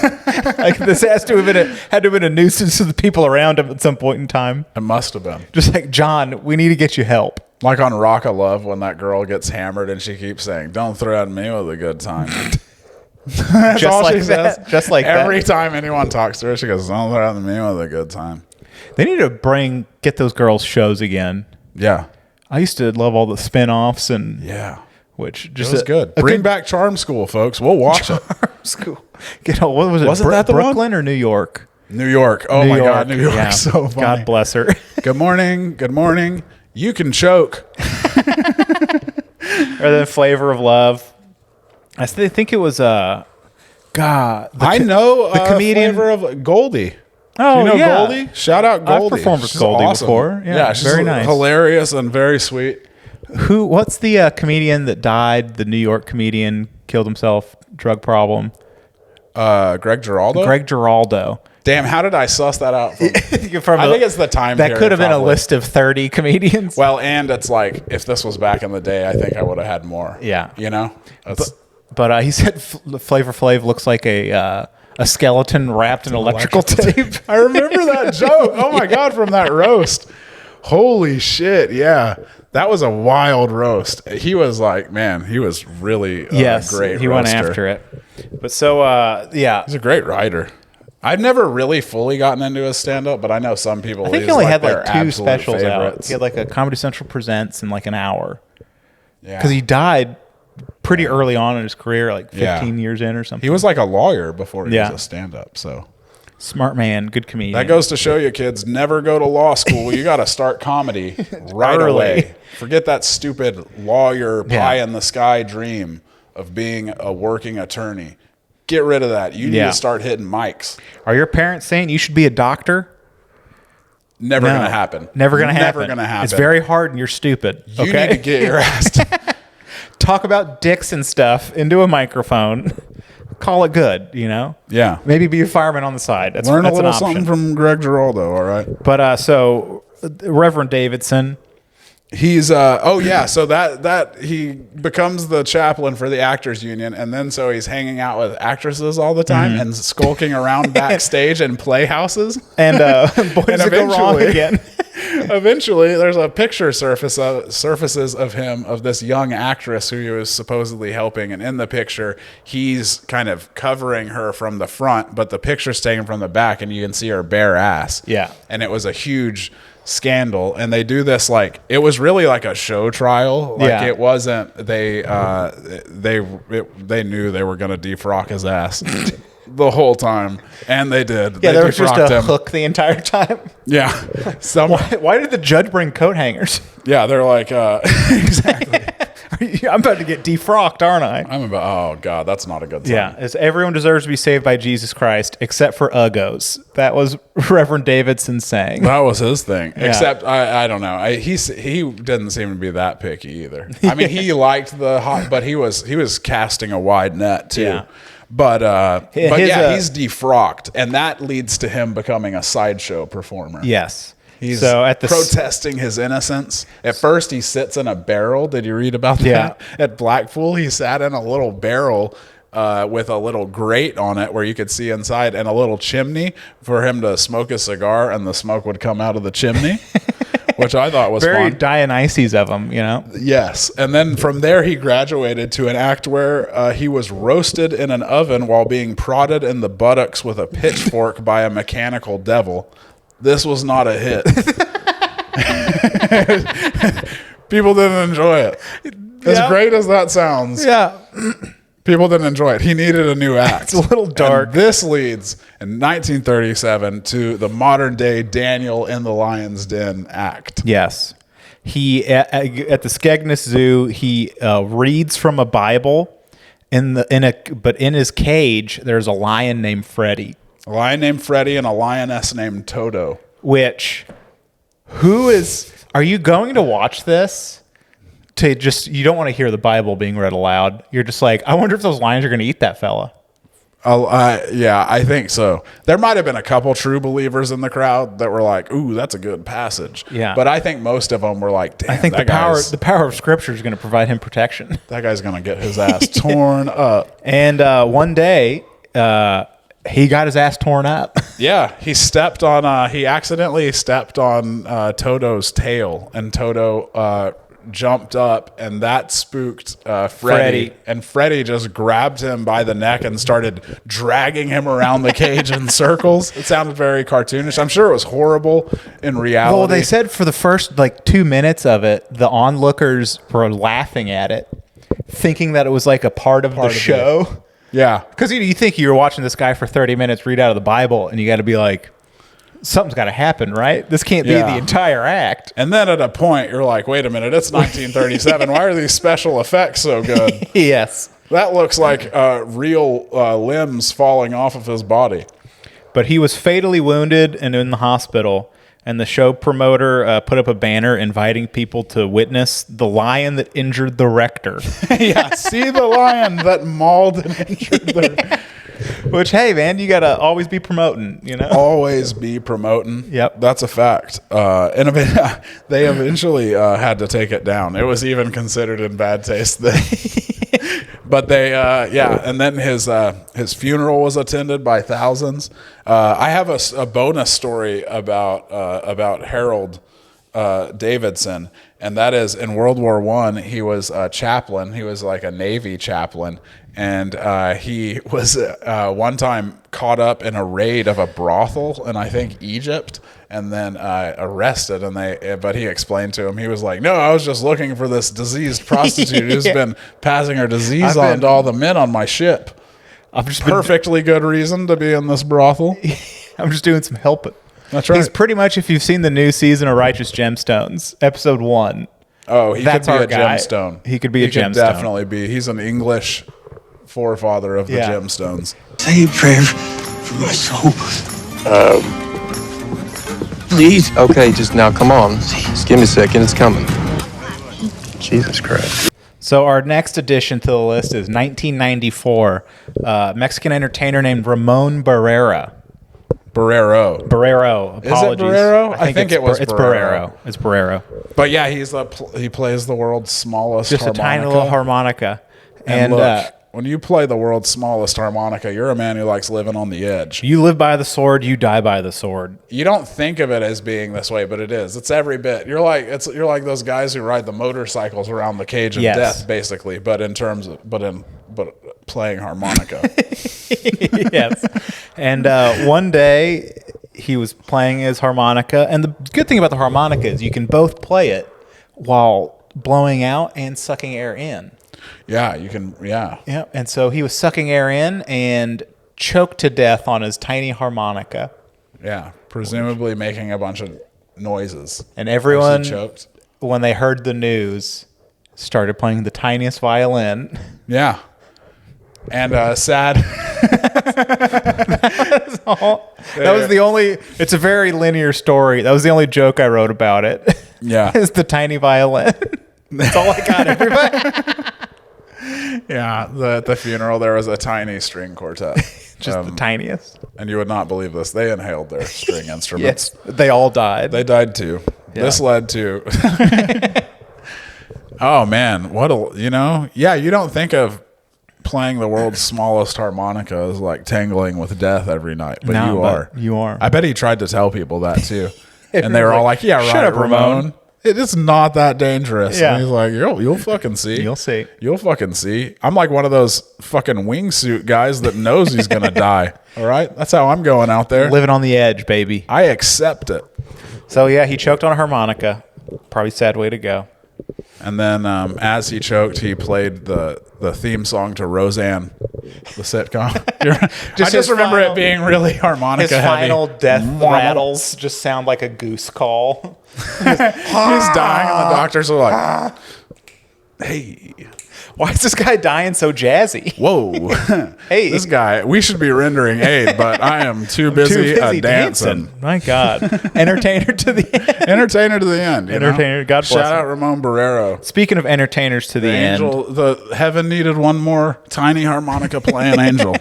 Like this had to have been a nuisance to the people around him at some point in time. It must have been. Just like, John, we need to get you help. Like on Rock of Love when that girl gets hammered and she keeps saying, don't threaten me with a good time. That's Just all like she that. says. Just like Every that. time anyone talks to her, she goes, don't threaten me with a good time. They need to get those girls shows again. Yeah. I used to love all the spin-offs and Yeah. which It just was good. Bring back Charm School, folks. We'll watch it. school. What was it? Wasn't that the one? Brooklyn or New York? New York. Oh my God. New York. Yeah. So funny. God bless her. Good morning. Good morning. You can choke. Or the Flavor of Love. I think it was God. I know the comedian Flavor of Goldie. Oh, Do you know yeah. Goldie? Shout out Goldie. I've performed with She's Goldie awesome. before. Yeah, she's very nice. hilarious and very sweet. What's the comedian that died? The New York comedian killed himself. Drug problem. Greg Giraldo? Greg Giraldo. Damn, how did I suss that out? I think it's the time That period, could have been a probably. list of 30 comedians. Well, and it's like, if this was back in the day, I think I would have had more. Yeah. You know? That's, But he said Flavor Flav looks like a skeleton wrapped in electrical tape. I remember that joke. Oh my God, from that roast. Holy shit. Yeah. That was a wild roast. He was like, man, he was really great he roaster. went after it. But so, yeah. He's a great writer. I've never really fully gotten into his stand-up, but I know some people. I think he only had like 2 specials out. He had like a Comedy Central Presents in like an hour. Yeah. Because he died pretty early on in his career, like 15 years in or something. He was like a lawyer before he was a stand-up, so. Smart man, good comedian. That goes to show you, kids, never go to law school. You got to start comedy right Early. away. Forget that stupid lawyer pie-in-the-sky dream of being a working attorney. Get rid of that. You need to start hitting mics. Are your parents saying you should be a doctor? Never going to happen. Never going to happen. Never going to happen. It's very hard and you're stupid. You need to get your ass. Talk about dicks and stuff into a microphone. Call it good, you know? Yeah. Maybe be a fireman on the side. That's Learn a little an option. something from Greg Giraldo, all right? But so Reverend Davidson. He's so that he becomes the chaplain for the actors union, and then so he's hanging out with actresses all the time and skulking around backstage in playhouses. And boys And that go wrong again. Eventually, there's a picture surfaces of him, of this young actress who he was supposedly helping, and in the picture, he's kind of covering her from the front, but the picture's taken from the back, and you can see her bare ass. Yeah. And it was a huge scandal, and they do this like it was really like a show trial. Like it wasn't. They knew they were going to defrock his ass. The whole time, and they did. Yeah, they there was just a him. hook the entire time. Yeah, Why did the judge bring coat hangers? Yeah, they're like exactly. I'm about to get defrocked, aren't I? I'm about. Oh God, that's not a good sign. Yeah, it's everyone deserves to be saved by Jesus Christ except for uggos. That was Reverend Davidson saying. That was his thing. Yeah. Except I don't know. He didn't seem to be that picky either. I mean, he liked the hot, but he was casting a wide net too. Yeah. But he's defrocked, and that leads to him becoming a sideshow performer. Yes. He's so at the protesting his innocence. At first, he sits in a barrel. Did you read about that? Yeah. At Blackpool, he sat in a little barrel with a little grate on it where you could see inside, and a little chimney for him to smoke a cigar, and the smoke would come out of the chimney, which I thought was very fun. Dionysus of him, you know? Yes. And then from there, he graduated to an act where he was roasted in an oven while being prodded in the buttocks with a pitchfork by a mechanical devil. This was not a hit. People didn't enjoy it. As great as that sounds, people didn't enjoy it. He needed a new act. It's a little dark. And this leads in 1937 to the modern day Daniel in the Lion's Den act. Yes. He at the Skegness Zoo, he reads from a Bible but in his cage there's a lion named Freddie. A lion named Freddie and a lioness named Toto. Are you going to watch this you don't want to hear the Bible being read aloud. You're just like, I wonder if those lions are going to eat that fella. Yeah, I think so. There might have been a couple true believers in the crowd that were like, ooh, that's a good passage. Yeah. But I think most of them were like, damn, I think the power of Scripture is going to provide him protection. That guy's going to get his ass torn up. And one day, he got his ass torn up. Yeah, he accidentally stepped on Toto's tail, and Toto jumped up, and that spooked Freddie. And Freddie just grabbed him by the neck and started dragging him around the cage in circles. It sounded very cartoonish. I'm sure it was horrible in reality. Well, they said for the first 2 minutes of it, the onlookers were laughing at it, thinking that it was like a part of the show. Yeah. Because you think you're watching this guy for 30 minutes read out of the Bible, and you got to be like, something's got to happen, right? This can't be the entire act. And then at a point, you're like, wait a minute, it's 1937. Why are these special effects so good? Yes. That looks like real limbs falling off of his body. But he was fatally wounded and in the hospital. And the show promoter put up a banner inviting people to witness the lion that injured the rector. Yeah, see the lion that mauled and injured the... Which, hey, man, you got to always be promoting, you know? Always be promoting. Yep. That's a fact. And they eventually had to take it down. It was even considered in bad taste then. But they, and then his funeral was attended by thousands. I have a bonus story about Harold Davidson, and that is in World War I, he was a chaplain. He was like a Navy chaplain, and he was one time caught up in a raid of a brothel in, I think, Egypt, and then arrested. But he explained to him, he was like, "No, I was just looking for this diseased prostitute who's been passing her disease on to all the men on my ship." I've just Perfectly good reason to be in this brothel. I'm just doing some helping. That's right. He's pretty much, if you've seen the new season of Righteous Gemstones, episode 1. Oh, That's could be our a guy. gemstone. He could be a He could gemstone. definitely be. He's an English forefather of the gemstones. Say a prayer for my soul. Please. Okay, just now, come on. Just give me a second. It's coming. Jesus Christ. So our next addition to the list is 1994. Mexican entertainer named Ramon Barrera. Barrero. Apologies. Is it Barrero? I think it was It's Barrero. Barrero. It's Barrero. But yeah, he plays the world's smallest Just harmonica. a tiny little harmonica. And look, when you play the world's smallest harmonica, you're a man who likes living on the edge. You live by the sword, you die by the sword. You don't think of it as being this way, but it is. It's every bit. You're like those guys who ride the motorcycles around the cage of death, basically. But playing harmonica. Yes. And one day he was playing his harmonica, and the good thing about the harmonica is you can both play it while blowing out and sucking air in. Yeah, you can. Yeah. Yeah. And so he was sucking air in and choked to death on his tiny harmonica. Yeah, presumably making a bunch of noises. And everyone, choked. when they heard the news, started playing the tiniest violin. Yeah. And sad. That was the only. It's a very linear story. That was the only joke I wrote about it. Yeah. Is the tiny violin. That's all I got, everybody. Yeah, at the funeral there was a tiny string quartet. Just the tiniest. And you would not believe this. They inhaled their string instruments. Yes, they all died. They died too. Yeah. This led to oh man, you don't think of playing the world's smallest harmonica as like tangling with death every night, but No, you but are. you are. I bet he tried to tell people that too. And they were all like, "Yeah, right, Shut up, Ramon. It is not that dangerous." Yeah. And he's like, you'll fucking see. You'll see. You'll fucking see. I'm like one of those fucking wingsuit guys that knows he's going to die. All right? That's how I'm going out there. Living on the edge, baby. I accept it. So yeah, he choked on a harmonica. Probably sad way to go. And then as he choked, he played the theme song to Roseanne, the sitcom. I just remember it being really harmonica His heavy. final death rattles just sound like a goose call. He's dying, and the doctors are like, "Hey, Why is this guy dying so jazzy? whoa, Hey. this guy. We should be rendering aid, but I am too busy, dancing." My God. Entertainer to the end. Entertainer to the end. you know? Entertainer, God bless Shout him. out Ramon Barrero. Speaking of entertainers to the end. Angel, the heaven needed one more tiny harmonica playing angel.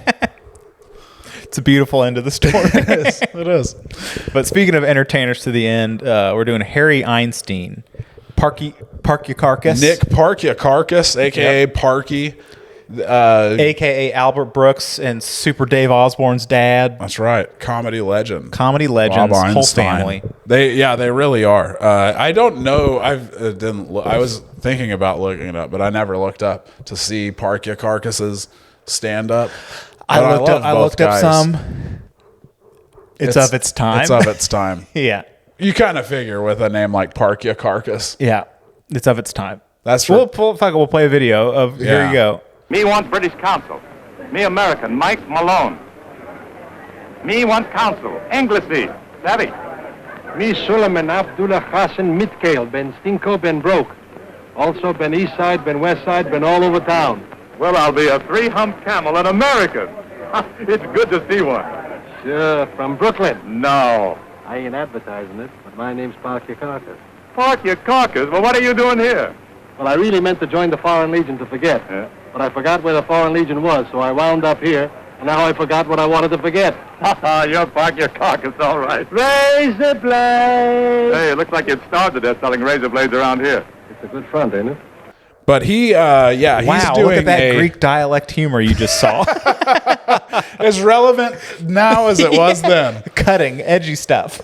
It's a beautiful end of the story. It is. But speaking of entertainers to the end, we're doing Harry Einstein. Parkyakarkus. Nick Parkyakarkus, a.k.a. Parky. A.K.A. Albert Brooks and Super Dave Osborne's dad. That's right. Comedy legend. Comedy legends, Bob whole Einstein. family. They really are. I don't know. I was thinking about looking it up, but I never looked up to see Parkyakarkus's stand up. I looked up some. It's of its time. It's of its time. Yeah. You kind of figure with a name like Parkyakarkus. Yeah. It's of its time. That's We'll play a video of here Yeah. you go. Me wants British consul. Me American, Mike Malone. Me wants consul, Englishly, savvy. Me Suleiman Abdullah Hassan Mitkale, ben Stinko, ben broke. Also ben east side, ben west side, ben all over town. Well, I'll be a three-humped camel, an American. It's good to see one. Sure, from Brooklyn. No. I ain't advertising it, but my name's Parkyakarkus. Parkyakarkus? Well, what are you doing here? Well, I really meant to join the Foreign Legion to forget. Yeah. But I forgot where the Foreign Legion was, so I wound up here, Now I forgot what I wanted to forget. You're Parkyakarkus, all right. Razor blade! Hey, it looks like you'd starved to death selling razor blades around here. It's a good front, ain't it? But he, he's Wow, doing look at that Greek dialect humor you just saw. as relevant now as it was then. Cutting, edgy stuff.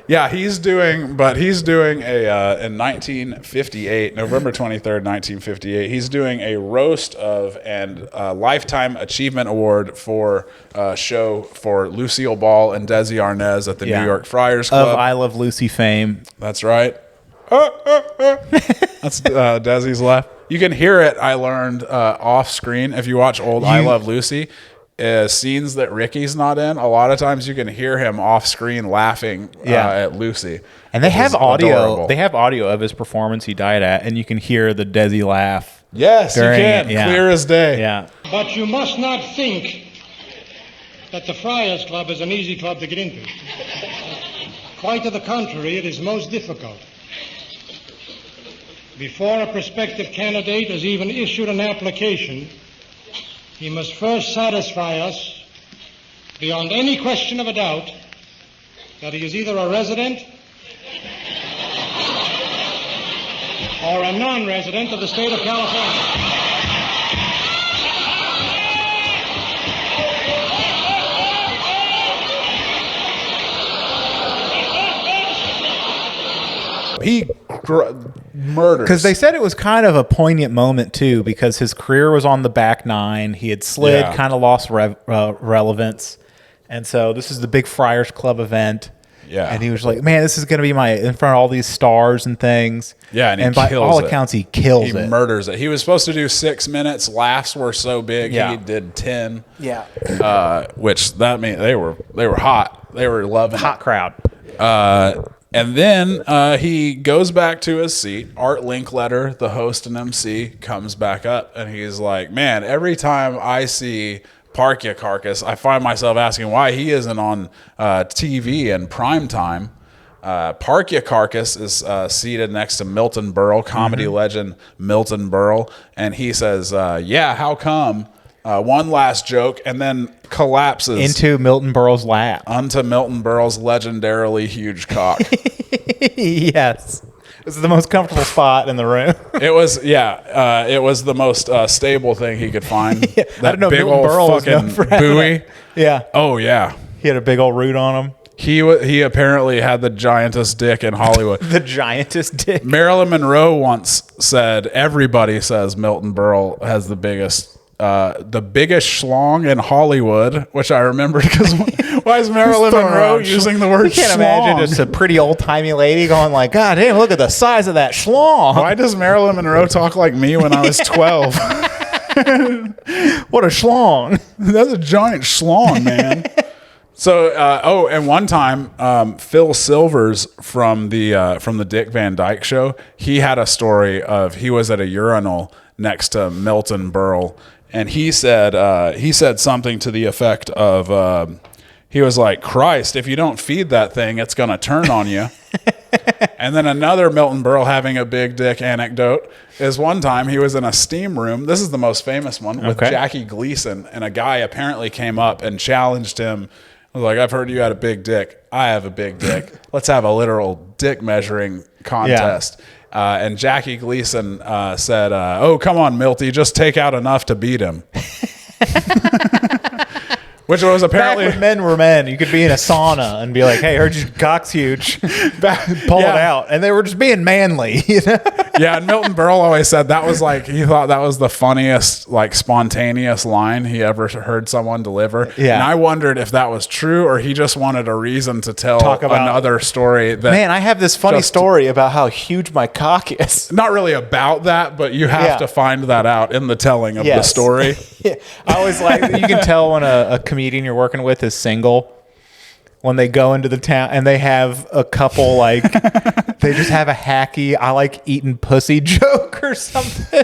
He's doing a in 1958, November 23rd, 1958. He's doing a roast of and Lifetime Achievement Award for show for Lucille Ball and Desi Arnaz at the New York Friars Club. Of I Love Lucy fame. That's right. That's Desi's laugh. You can hear it, I learned, off screen. If you watch old I Love Lucy, scenes that Ricky's not in, a lot of times you can hear him off screen laughing at Lucy. And they have audio. Adorable. They have audio of his performance he died at, and you can hear the Desi laugh. Yes, you can. Clear as day. Yeah. But you must not think that the Friars Club is an easy club to get into. Quite to the contrary, it is most difficult. Before a prospective candidate has even issued an application, he must first satisfy us, beyond any question of a doubt, that he is either a resident or a non-resident of the state of California. He murders. Because they said it was kind of a poignant moment, too, because his career was on the back nine. He had slid, kind of lost relevance. And so this is the big Friars Club event. Yeah. And he was like, man, this is going to be in front of all these stars and things. Yeah, and he by kills all it. Accounts, he kills it. He murders it. He was supposed to do 6 minutes. Laughs were so big, he did 10. Yeah. Which that means they were hot. They were loving Hot crowd. And then he goes back to his seat. Art Linkletter, the host and MC, comes back up, and he's like, man, every time I see Parkyakarkus, I find myself asking why he isn't on TV in prime time. Parkyakarkus is seated next to Milton Berle, comedy legend Milton Berle, and he says, how come? One last joke, and then collapses into Milton Berle's lap. Onto Milton Berle's legendarily huge cock. Yes. This is the most comfortable spot in the room. It was the most stable thing he could find. I don't know, big Milton old Berle was known fucking for buoy. Yeah. Oh, yeah. He had a big old root on him. He apparently had the giantest dick in Hollywood. The giantest dick. Marilyn Monroe once said, everybody says Milton Berle has the biggest schlong in Hollywood, which I remember because why is Marilyn Monroe using the word You can't schlong? imagine just a pretty old-timey lady going like, God damn, look at the size of that schlong. Why does Marilyn Monroe talk like me when I was 12? What a schlong. That's a giant schlong, man. So, and one time, Phil Silvers from the Dick Van Dyke Show, he had a story of he was at a urinal next to Milton Berle, and he said something to the effect of, he was like, Christ, if you don't feed that thing, it's going to turn on you. And then another Milton Berle having a big dick anecdote is one time he was in a steam room. This is the most famous one with Jackie Gleason, and a guy apparently came up and challenged him. I was like, I've heard you had a big dick. I have a big dick. Let's have a literal dick measuring contest. And Jackie Gleason said, oh, come on, Milty, just take out enough to beat him. Which was apparently... Back when men were men, you could be in a sauna and be like, hey, heard your cock's huge. Pull it out. And they were just being manly. You know? Yeah, and Milton Berle always said that was like, he thought that was the funniest, like, spontaneous line he ever heard someone deliver. Yeah. And I wondered if that was true or he just wanted a reason to tell another story. That Man, I have this funny story about how huge my cock is. Not really about that, but you have to find that out in the telling of the story. Yeah. I always like, you can tell when a comedian you're working with is single when they go into the town and they have a couple like they just have a hacky I like eating pussy joke or something.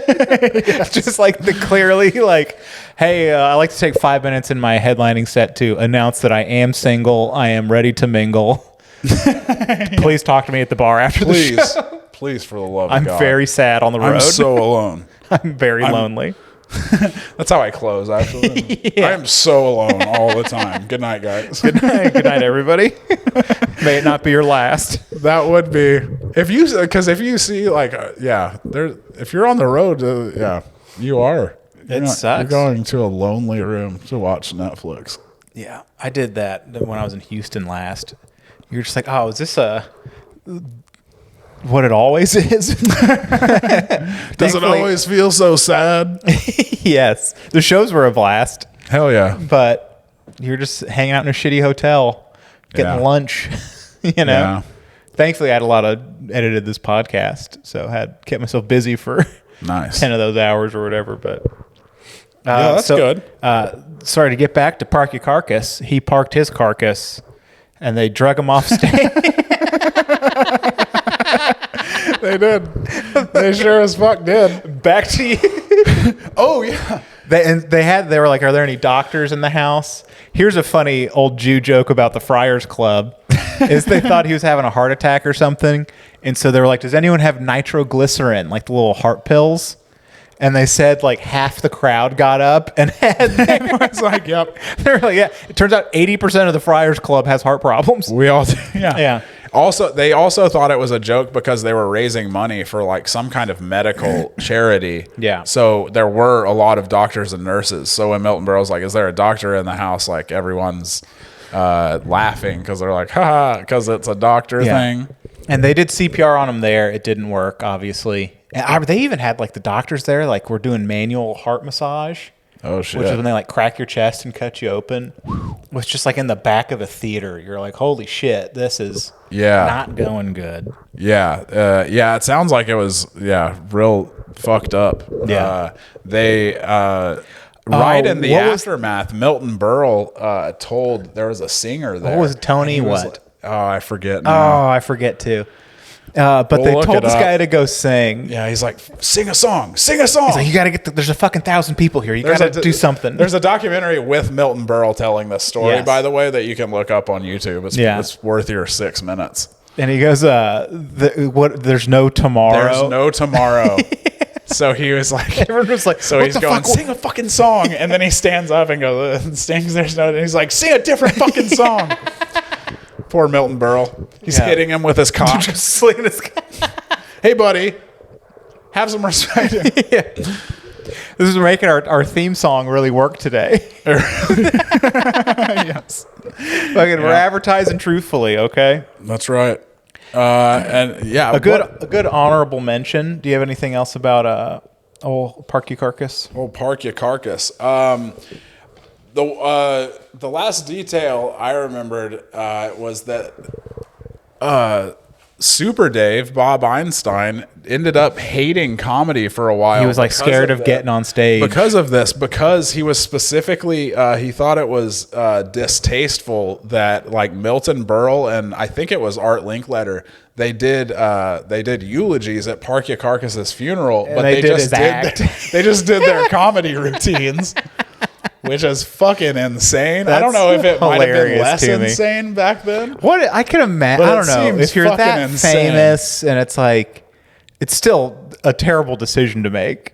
Just like the clearly like, hey, I like to take 5 minutes in my headlining set to announce that I am single, I am ready to mingle. Please talk to me at the bar after the show. Please, for the love of I'm God. very sad on the road. I'm so alone. I'm very lonely. That's how I close, actually. I am so alone all the time. Good night, guys. Good night, everybody. May it not be your last. That would be if you see like if you're on the road, you are. Sucks. You're going to a lonely room to watch Netflix. Yeah, I did that when I was in Houston last. You're just like, oh, is this what it always is? Does it always feel so sad? Yes. The shows were a blast. Hell yeah. But you're just hanging out in a shitty hotel, getting lunch, Yeah. Thankfully, I had a lot of edited this podcast, so I kept myself busy for 10 of those hours or whatever. But that's good. Sorry, to get back to Parkyakarkus, he parked his carcass, and they drug him off stage. They did. They sure as fuck did. Back to you. Oh yeah. They were like, are there any doctors in the house? Here's a funny old Jew joke about the Friars Club. Is they thought he was having a heart attack or something, and so they were like, does anyone have nitroglycerin, like the little heart pills? And they said like half the crowd got up and was like, yep. They're like, yeah. It turns out 80% of the Friars Club has heart problems. We all, yeah. They also thought it was a joke because they were raising money for like some kind of medical charity. Yeah. So there were a lot of doctors and nurses. So when Milton Berle's like, is there a doctor in the house? Like everyone's laughing because they're like, haha, because it's a doctor thing. And they did CPR on him there. It didn't work, obviously. And they even had like the doctors there, like we're doing manual heart massage. Oh shit! Which is when they like crack your chest and cut you open. It was just like in the back of a theater. You're like, holy shit, this is not going good. Yeah, it sounds like it was real fucked up. Yeah, right in the aftermath, Milton Berle told there was a singer there. What was it, Tony? I forget now. Oh, I forget too. But they told this guy to go sing. Yeah, he's like, sing a song. He's like, you got to get there's a fucking 1,000 people here. You got to do something. There's a documentary with Milton Berle telling this story, by the way, that you can look up on YouTube. It's worth your 6 minutes. And he goes, there's no tomorrow. There's no tomorrow. So he was like, everyone was like, so he's going, sing a fucking song. And then he stands up and goes, and sings, there's no, and he's like, sing a different fucking song. Poor Milton Berle. He's hitting him with his cock. Just slinging his cock. Hey, buddy. Have some respect. This is making our theme song really work today. Yes. We're advertising truthfully, okay? That's right. A good honorable mention. Do you have anything else about old Parkyakarkus? Old Parkyakarkus. The last detail I remembered was that Super Dave, Bob Einstein, ended up hating comedy for a while. He was like scared of getting on stage. Because of this, because he was specifically, he thought it was distasteful that like Milton Berle and I think it was Art Linkletter, they did eulogies at Parkyakarkus' funeral, but they just did their comedy routines. Which is fucking insane. I don't know if it might have been less insane back then. What I can imagine. I don't know if you're that famous, and it's like it's still a terrible decision to make.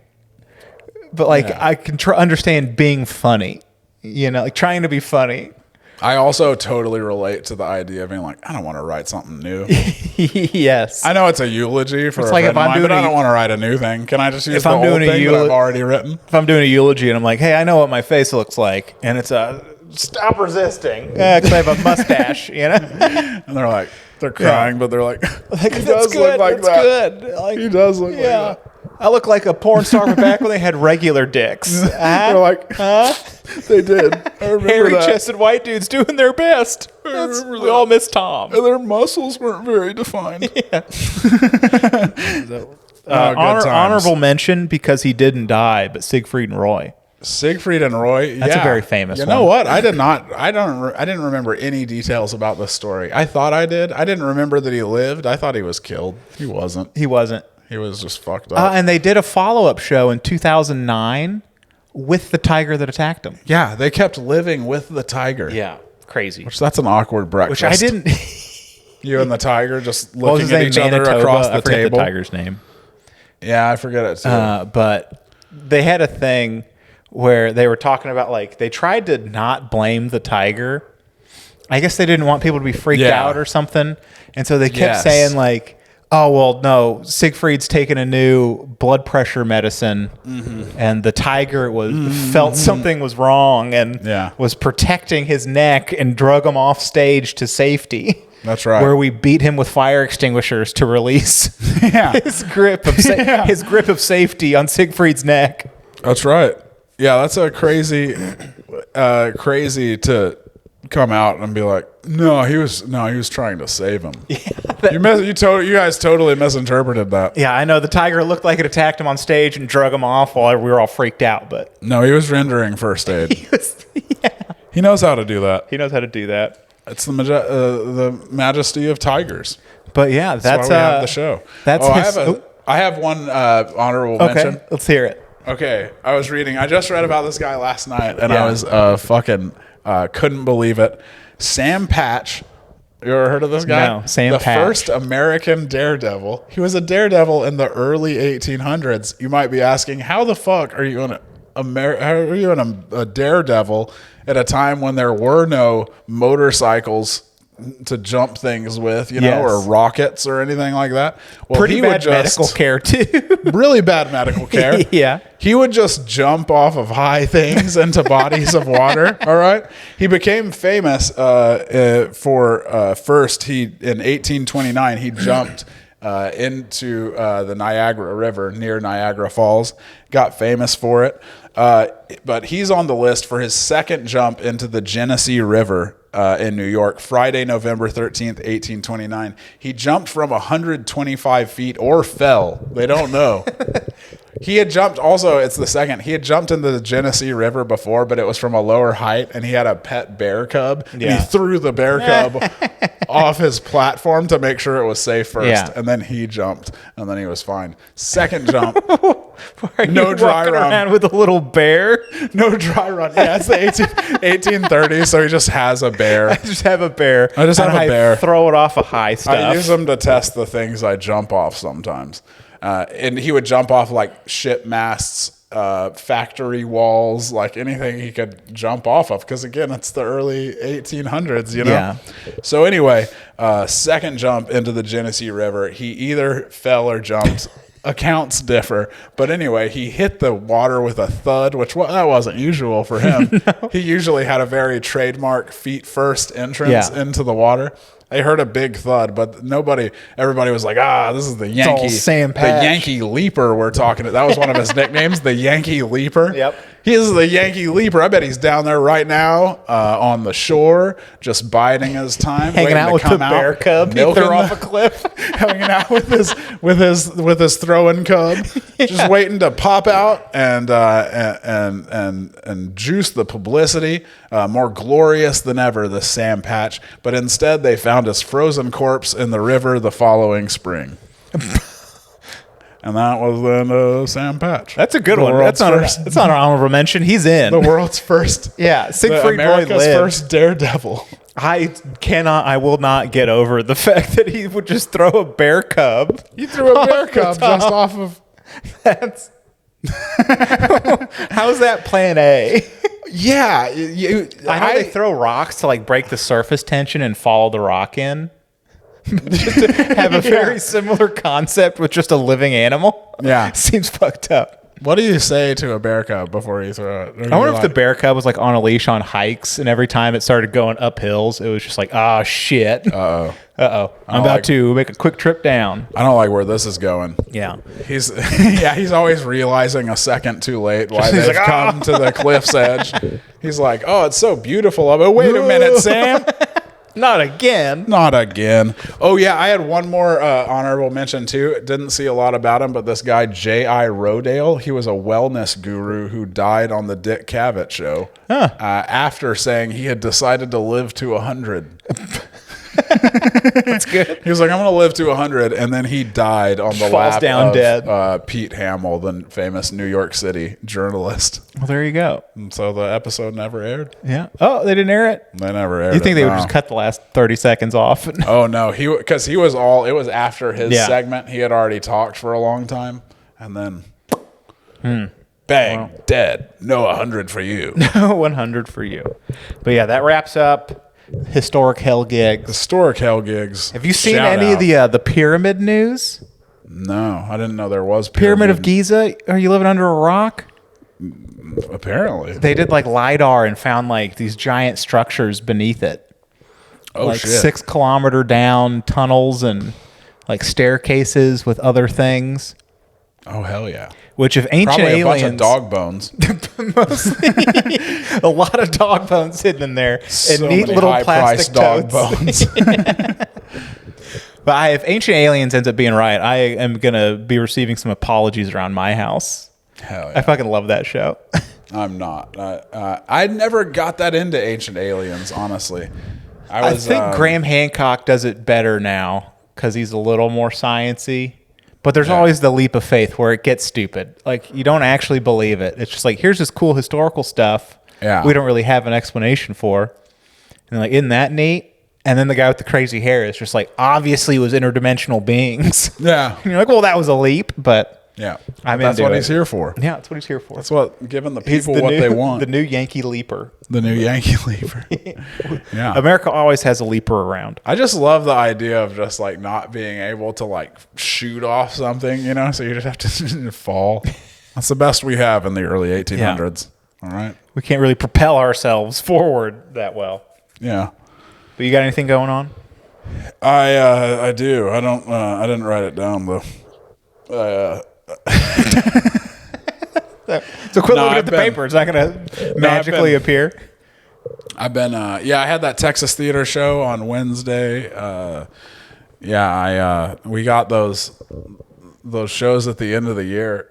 But like I can understand being funny, like trying to be funny. I also totally relate to the idea of being like, I don't want to write something new. Yes. I know it's a eulogy for a friend of mine, but I don't want to write a new thing. Can I just use the old thing that I've already written? If I'm doing a eulogy and I'm like, hey, I know what my face looks like, and it's stop resisting, because I have a mustache, And they're like, they're crying, but they're like, he does look like that. Good. Like, he does look like that. I look like a porn star back when they had regular dicks. They're like, they did. I remember hairy-chested white dudes doing their best. We all miss Tom. And their muscles weren't very defined. Yeah. Honorable mention because he didn't die, but Siegfried and Roy. Siegfried and Roy. That's a very famous one. You know what? I didn't remember any details about this story. I thought I did. I didn't remember that he lived. I thought he was killed. He wasn't. He wasn't. He was just fucked up. And they did a follow-up show in 2009 with the tiger that attacked him. Yeah, they kept living with the tiger. Yeah, crazy. That's an awkward breakfast. Which I didn't. You and the tiger just looking at each other across the table. I forget the tiger's name. Yeah, I forget it too. But they had a thing where they were talking about, like, they tried to not blame the tiger. I guess they didn't want people to be freaked out or something. And so they kept saying, like, oh, well, no, Siegfried's taking a new blood pressure medicine, and the tiger felt something was wrong and was protecting his neck and drug him off stage to safety. That's right. Where we beat him with fire extinguishers to release his grip of safety on Siegfried's neck. That's right. Yeah, that's a crazy to come out and be like, no, he was trying to save him. Yeah, you guys totally misinterpreted that. Yeah, I know. The tiger looked like it attacked him on stage and drug him off while we were all freaked out. But no, he was rendering first aid. He knows how to do that. He knows how to do that. It's the majesty of tigers. But yeah, that's why we have the show. I have one honorable mention. Let's hear it. Okay, I just read about this guy last night, and I was fucking couldn't believe it. Sam Patch. You ever heard of this guy? No, Sam Patch. The first American daredevil. He was a daredevil in the early 1800s. You might be asking, how the fuck are you a daredevil at a time when there were no motorcycles to jump things with, or rockets or anything like that? Well, pretty bad medical care too. Really bad medical care. Yeah. He would just jump off of high things into bodies of water. All right. He became famous for first. In 1829 he jumped into the Niagara River near Niagara Falls. Got famous for it. But he's on the list for his second jump into the Genesee River in New York, Friday, November 13th, 1829. He jumped from 125 feet or fell. They don't know. He had jumped also, it's the second. He had jumped into the Genesee River before, but it was from a lower height, and he had a pet bear cub. And he threw the bear cub off his platform to make sure it was safe first. And then he jumped, and then he was fine. Second jump. No dry run. Around with a little bear? No dry run. Yeah, it's the 1830s, so he just has a bear. I just have a bear. I just have a bear. Throw it off a high stuff. I use them to test the things I jump off sometimes. And he would jump off like ship masts, factory walls, like anything he could jump off of. Because again, it's the early 1800s, Yeah. So anyway, second jump into the Genesee River. He either fell or jumped. Accounts differ, but anyway, he hit the water with a thud, which that wasn't usual for him. No. He usually had a very trademark feet first entrance into the water. I heard a big thud, but everybody was like, this is the Yankee, Sam Patch. The Yankee Leaper we're talking to. That was one of his nicknames, the Yankee Leaper. Yep. He is the Yankee Leaper. I bet he's down there right now on the shore, just biding his time, hanging out with the bear cub. He threw off a cliff, hanging out with his throwing cub, just waiting to pop out and juice the publicity. More glorious than ever, the Sam Patch. But instead, they found his frozen corpse in the river the following spring. And that was then Sam Patch. That's a good one. That's not an honorable mention. He's in. The world's first. Yeah, Siegfried America's first daredevil. I will not get over the fact that he would just throw a bear cub. He threw a bear cub just off of... That's... How's that plan A? Yeah. I know they throw rocks to like break the surface tension and follow the rock in. Just to have a very similar concept with just a living animal. Yeah. Seems fucked up. What do you say to a bear cub before you throw it? I wonder if the bear cub was like on a leash on hikes, and every time it started going up hills, it was just like, shit. I'm about to make a quick trip down. I don't like where this is going. Yeah. He's always realizing a second too late why they've come to the cliff's edge. He's like, it's so beautiful. But wait a minute, Sam. Not again. Not again. Oh, yeah. I had one more honorable mention, too. Didn't see a lot about him, but this guy, J.I. Rodale, he was a wellness guru who died on the Dick Cavett show after saying he had decided to live to 100. That's good. He was like, I'm going to live to 100. And then he died on the lap down of dead. Pete Hamill, the famous New York City journalist. Well, there you go. And so the episode never aired. Yeah. Oh, they didn't air it? They never aired it. You think they would just cut the last 30 seconds off? Oh, no. Because it was after his segment. He had already talked for a long time. And then... Bang, dead. No 100 for you. 100 for you. But yeah, that wraps up historic hell gigs. Historic hell gigs. Have you seen Shout any out. of the pyramid news? No, I didn't know there was Pyramid of Giza? Are you living under a rock? Apparently. They did like LiDAR and found like these giant structures beneath it. Oh, like shit. 6 kilometer down tunnels and like staircases with other things. Oh, hell yeah. Which if ancient Probably aliens... a bunch of dog bones. Mostly a lot of dog bones hidden in there. So And neat many little high-priced plastic dog totes. bones. But if ancient aliens ends up being right, I am going to be receiving some apologies around my house. Hell yeah. I fucking love that show. I'm not. I never got that into Ancient Aliens, honestly. I think Graham Hancock does it better now because he's a little more science-y. But there's always the leap of faith where it gets stupid. Like, you don't actually believe it. It's just like, here's this cool historical stuff we don't really have an explanation for. And like, isn't that neat? And then the guy with the crazy hair is just like, obviously it was interdimensional beings. Yeah. And you're like, well, that was a leap, but Yeah. I'm That's into what it. he's here for. Yeah, that's what he's here for. That's what, giving the He's people what they want. The new Yankee leaper. The new Yankee leaper. Yeah. America always has a leaper around. I just love the idea of just like not being able to like shoot off something, you know, so you just have to fall. That's the best we have in the early 1800s. All right. We can't really propel ourselves forward that well. Yeah. But you got anything going on? I do. I don't. I didn't write it down though. So quit looking I've at the been- paper. It's not going to magically appear. I've been. I had that Texas theater show on Wednesday. We got those shows at the end of the year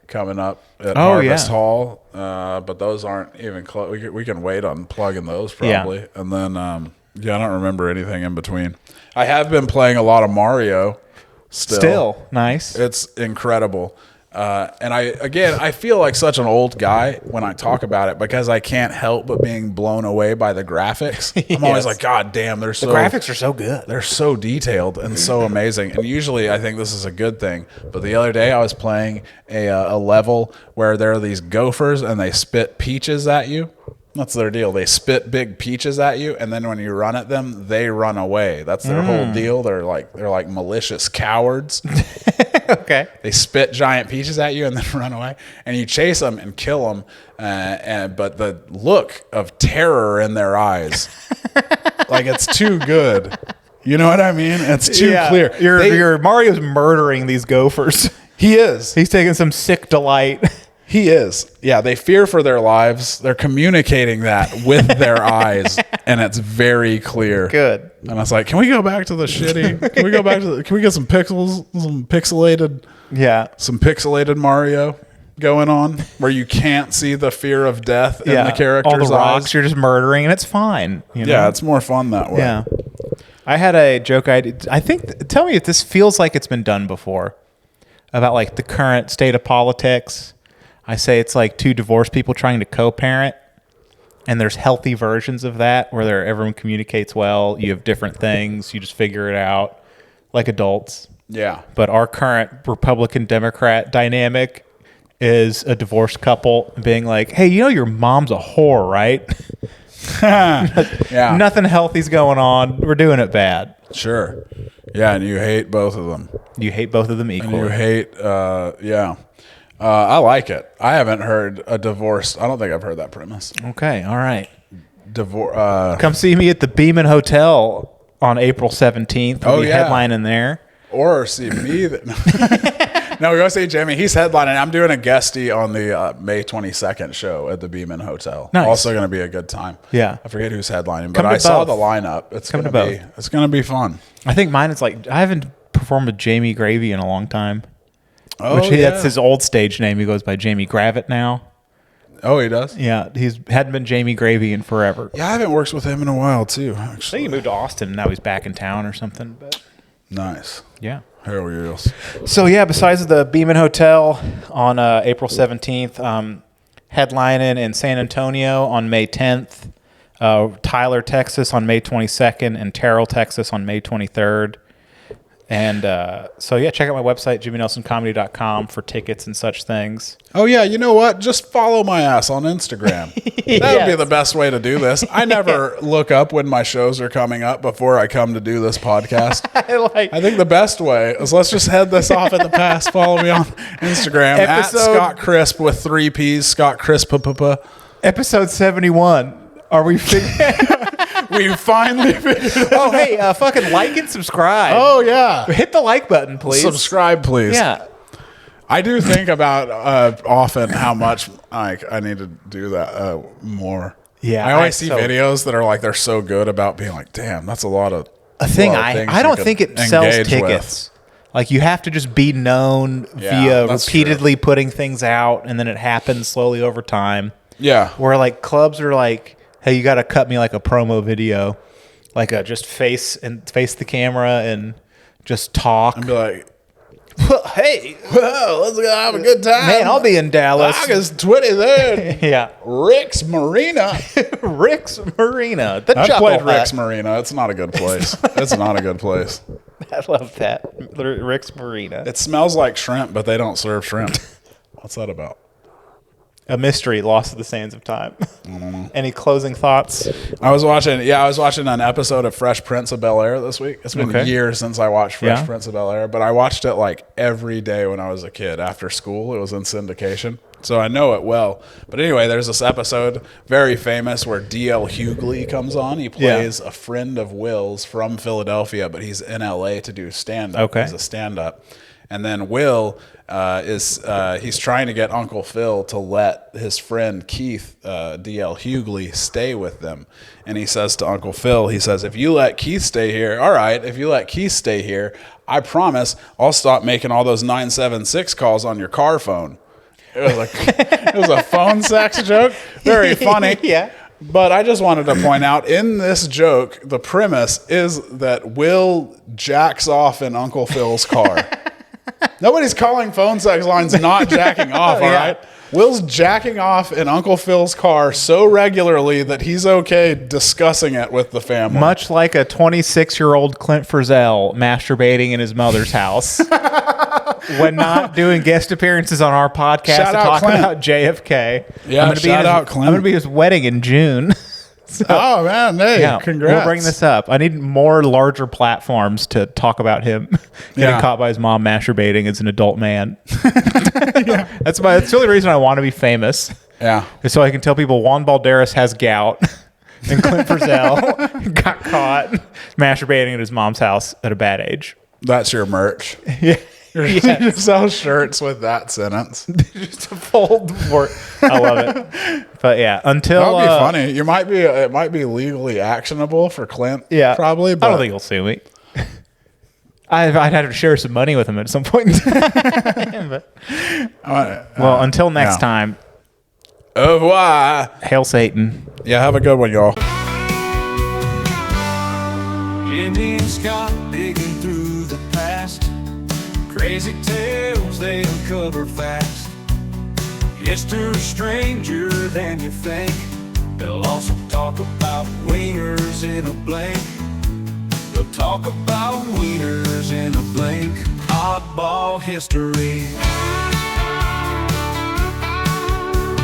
coming up at Harvest Hall. But those aren't even close. We can wait on plugging those probably, and then I don't remember anything in between. I have been playing a lot of Mario. Still nice. It's incredible. And I feel like such an old guy when I talk about it because I can't help but being blown away by the graphics. I'm always like, God damn, the graphics are so good. They're so detailed and so amazing. And usually I think this is a good thing. But the other day I was playing a level where there are these gophers and they spit peaches at you. That's their deal. They spit big peaches at you, and then when you run at them, they run away. That's their whole deal. They're like malicious cowards. Okay. They spit giant peaches at you and then run away, and you chase them and kill them. But the look of terror in their eyes, like it's too good. You know what I mean? It's too clear. Your Mario's murdering these gophers. He is. He's taking some sick delight. He is. Yeah, they fear for their lives. They're communicating that with their eyes, and it's very clear. Good. And I was like, can we go back to the shitty? Can we go back to can we get some pixels, some pixelated Mario going on where you can't see the fear of death in the character's all the rocks eyes? you're just murdering, and it's fine. You know? Yeah, it's more fun that way. Yeah. I had a joke. I think. Tell me if this feels like it's been done before about like the current state of politics. I say it's like two divorced people trying to co-parent, and there's healthy versions of that where everyone communicates well. You have different things. You just figure it out like adults. Yeah. But our current Republican-Democrat dynamic is a divorced couple being like, hey, you know your mom's a whore, right? Yeah. Nothing healthy's going on. We're doing it bad. Sure. Yeah, and you hate both of them. You hate both of them equally. And you hate, I like it. I haven't heard a divorce. I don't think I've heard that premise. Okay, all right. Divorce. Come see me at the Beeman Hotel on April 17th. I'll be headlining there. Or see me. No, we go see Jimmy. He's headlining. I'm doing a guestie on the May 22nd show at the Beeman Hotel. Nice. Also going to be a good time. Yeah. I forget who's headlining, but Come to I saw both. the lineup. It's Come going to to be. both. It's going to be fun. I think mine is like, I haven't performed with Jamie Gravy in a long time. Oh, That's his old stage name. He goes by Jamie Gravitt now. Oh, he does? Yeah, he's hadn't been Jamie Gravy in forever. Yeah, I haven't worked with him in a while, too, I actually. think he moved to Austin, and now he's back in town or something. But Nice. yeah. Hell yes. So, yeah, besides the Beeman Hotel on April 17th, headlining in San Antonio on May 10th, Tyler, Texas on May 22nd, and Terrell, Texas on May 23rd. And so, yeah, check out my website, jimmynelsоncomedy.com, for tickets and such things. Oh, yeah. You know what? Just follow my ass on Instagram. That would be the best way to do this. I never look up when my shows are coming up before I come to do this podcast. I think the best way is let's just head this off at the pass. Follow me on Instagram at Scott Crisp with 3 P's, Scott Crisp. Episode 71. Are we We finally figured it out. Oh, hey, fucking like and subscribe. Oh, yeah. Hit the like button, please. Subscribe, please. Yeah. I do think about often how much I need to do that more. Yeah. I always see videos that are like, they're so good about being like, damn, that's a lot of things I don't you think could it sells engage tickets. Like, you have to just be known via that's repeatedly putting things out, and then it happens slowly over time. Yeah. Where, like, clubs are like, hey, you got to cut me like a promo video, like just face the camera and just talk. And be like, hey, well, let's go have a good time. man, I'll be in Dallas. August 23rd. Yeah. Rick's Marina. Rick's Marina. I've played Rick's Marina. It's not a good place. It's not a good place. I love that. Rick's Marina. It smells like shrimp, but they don't serve shrimp. What's that about? A mystery lost to the sands of time. Any closing thoughts? I was watching an episode of Fresh Prince of Bel-Air this week. It's been years since I watched Fresh Prince of Bel-Air, but I watched it like every day when I was a kid after school. It was in syndication, so I know it well. But anyway, there's this episode, very famous, where D.L. Hughley comes on. He plays a friend of Will's from Philadelphia, but he's in L.A. to do stand-up. Okay. He's a stand-up. And then Will he's trying to get Uncle Phil to let his friend Keith, D.L. Hughley, stay with them. And he says to Uncle Phil, he says, if you let Keith stay here, all right, if you let Keith stay here, I promise I'll stop making all those 976 calls on your car phone. It was like it was a phone sex joke. Very funny. Yeah. But I just wanted to point out, in this joke, the premise is that Will jacks off in Uncle Phil's car. Nobody's calling phone sex lines not jacking off, all right? Will's jacking off in Uncle Phil's car so regularly that he's okay discussing it with the family. Much like a 26-year-old Clint Frizzell masturbating in his mother's house when not doing guest appearances on our podcast Shout to out talk Clint. about JFK. Yeah, shout out Clint. I'm going to be at his wedding in June. So, oh, man. Hey, congrats. We'll bring this up. I need more larger platforms to talk about him getting caught by his mom masturbating as an adult man. That's the only reason I want to be famous. Yeah. Is so I can tell people Juan Balderas has gout and Clint Frizzell got caught masturbating at his mom's house at a bad age. That's your merch. Yeah. You sell shirts with that sentence. Just a fold for I love it. But yeah, until that would be funny. It might be legally actionable for Clint. Yeah, probably. But I don't think he'll sue me. I'd have to share some money with him at some point in time. But, well, until next time. Au revoir. Hail Satan. Yeah, have a good one, y'all. Jimmy and Scott digging through the past. Crazy tales they uncover fast. History's stranger than you think. They'll also talk about wieners in a blink. They'll talk about wieners in a blink. Oddball history.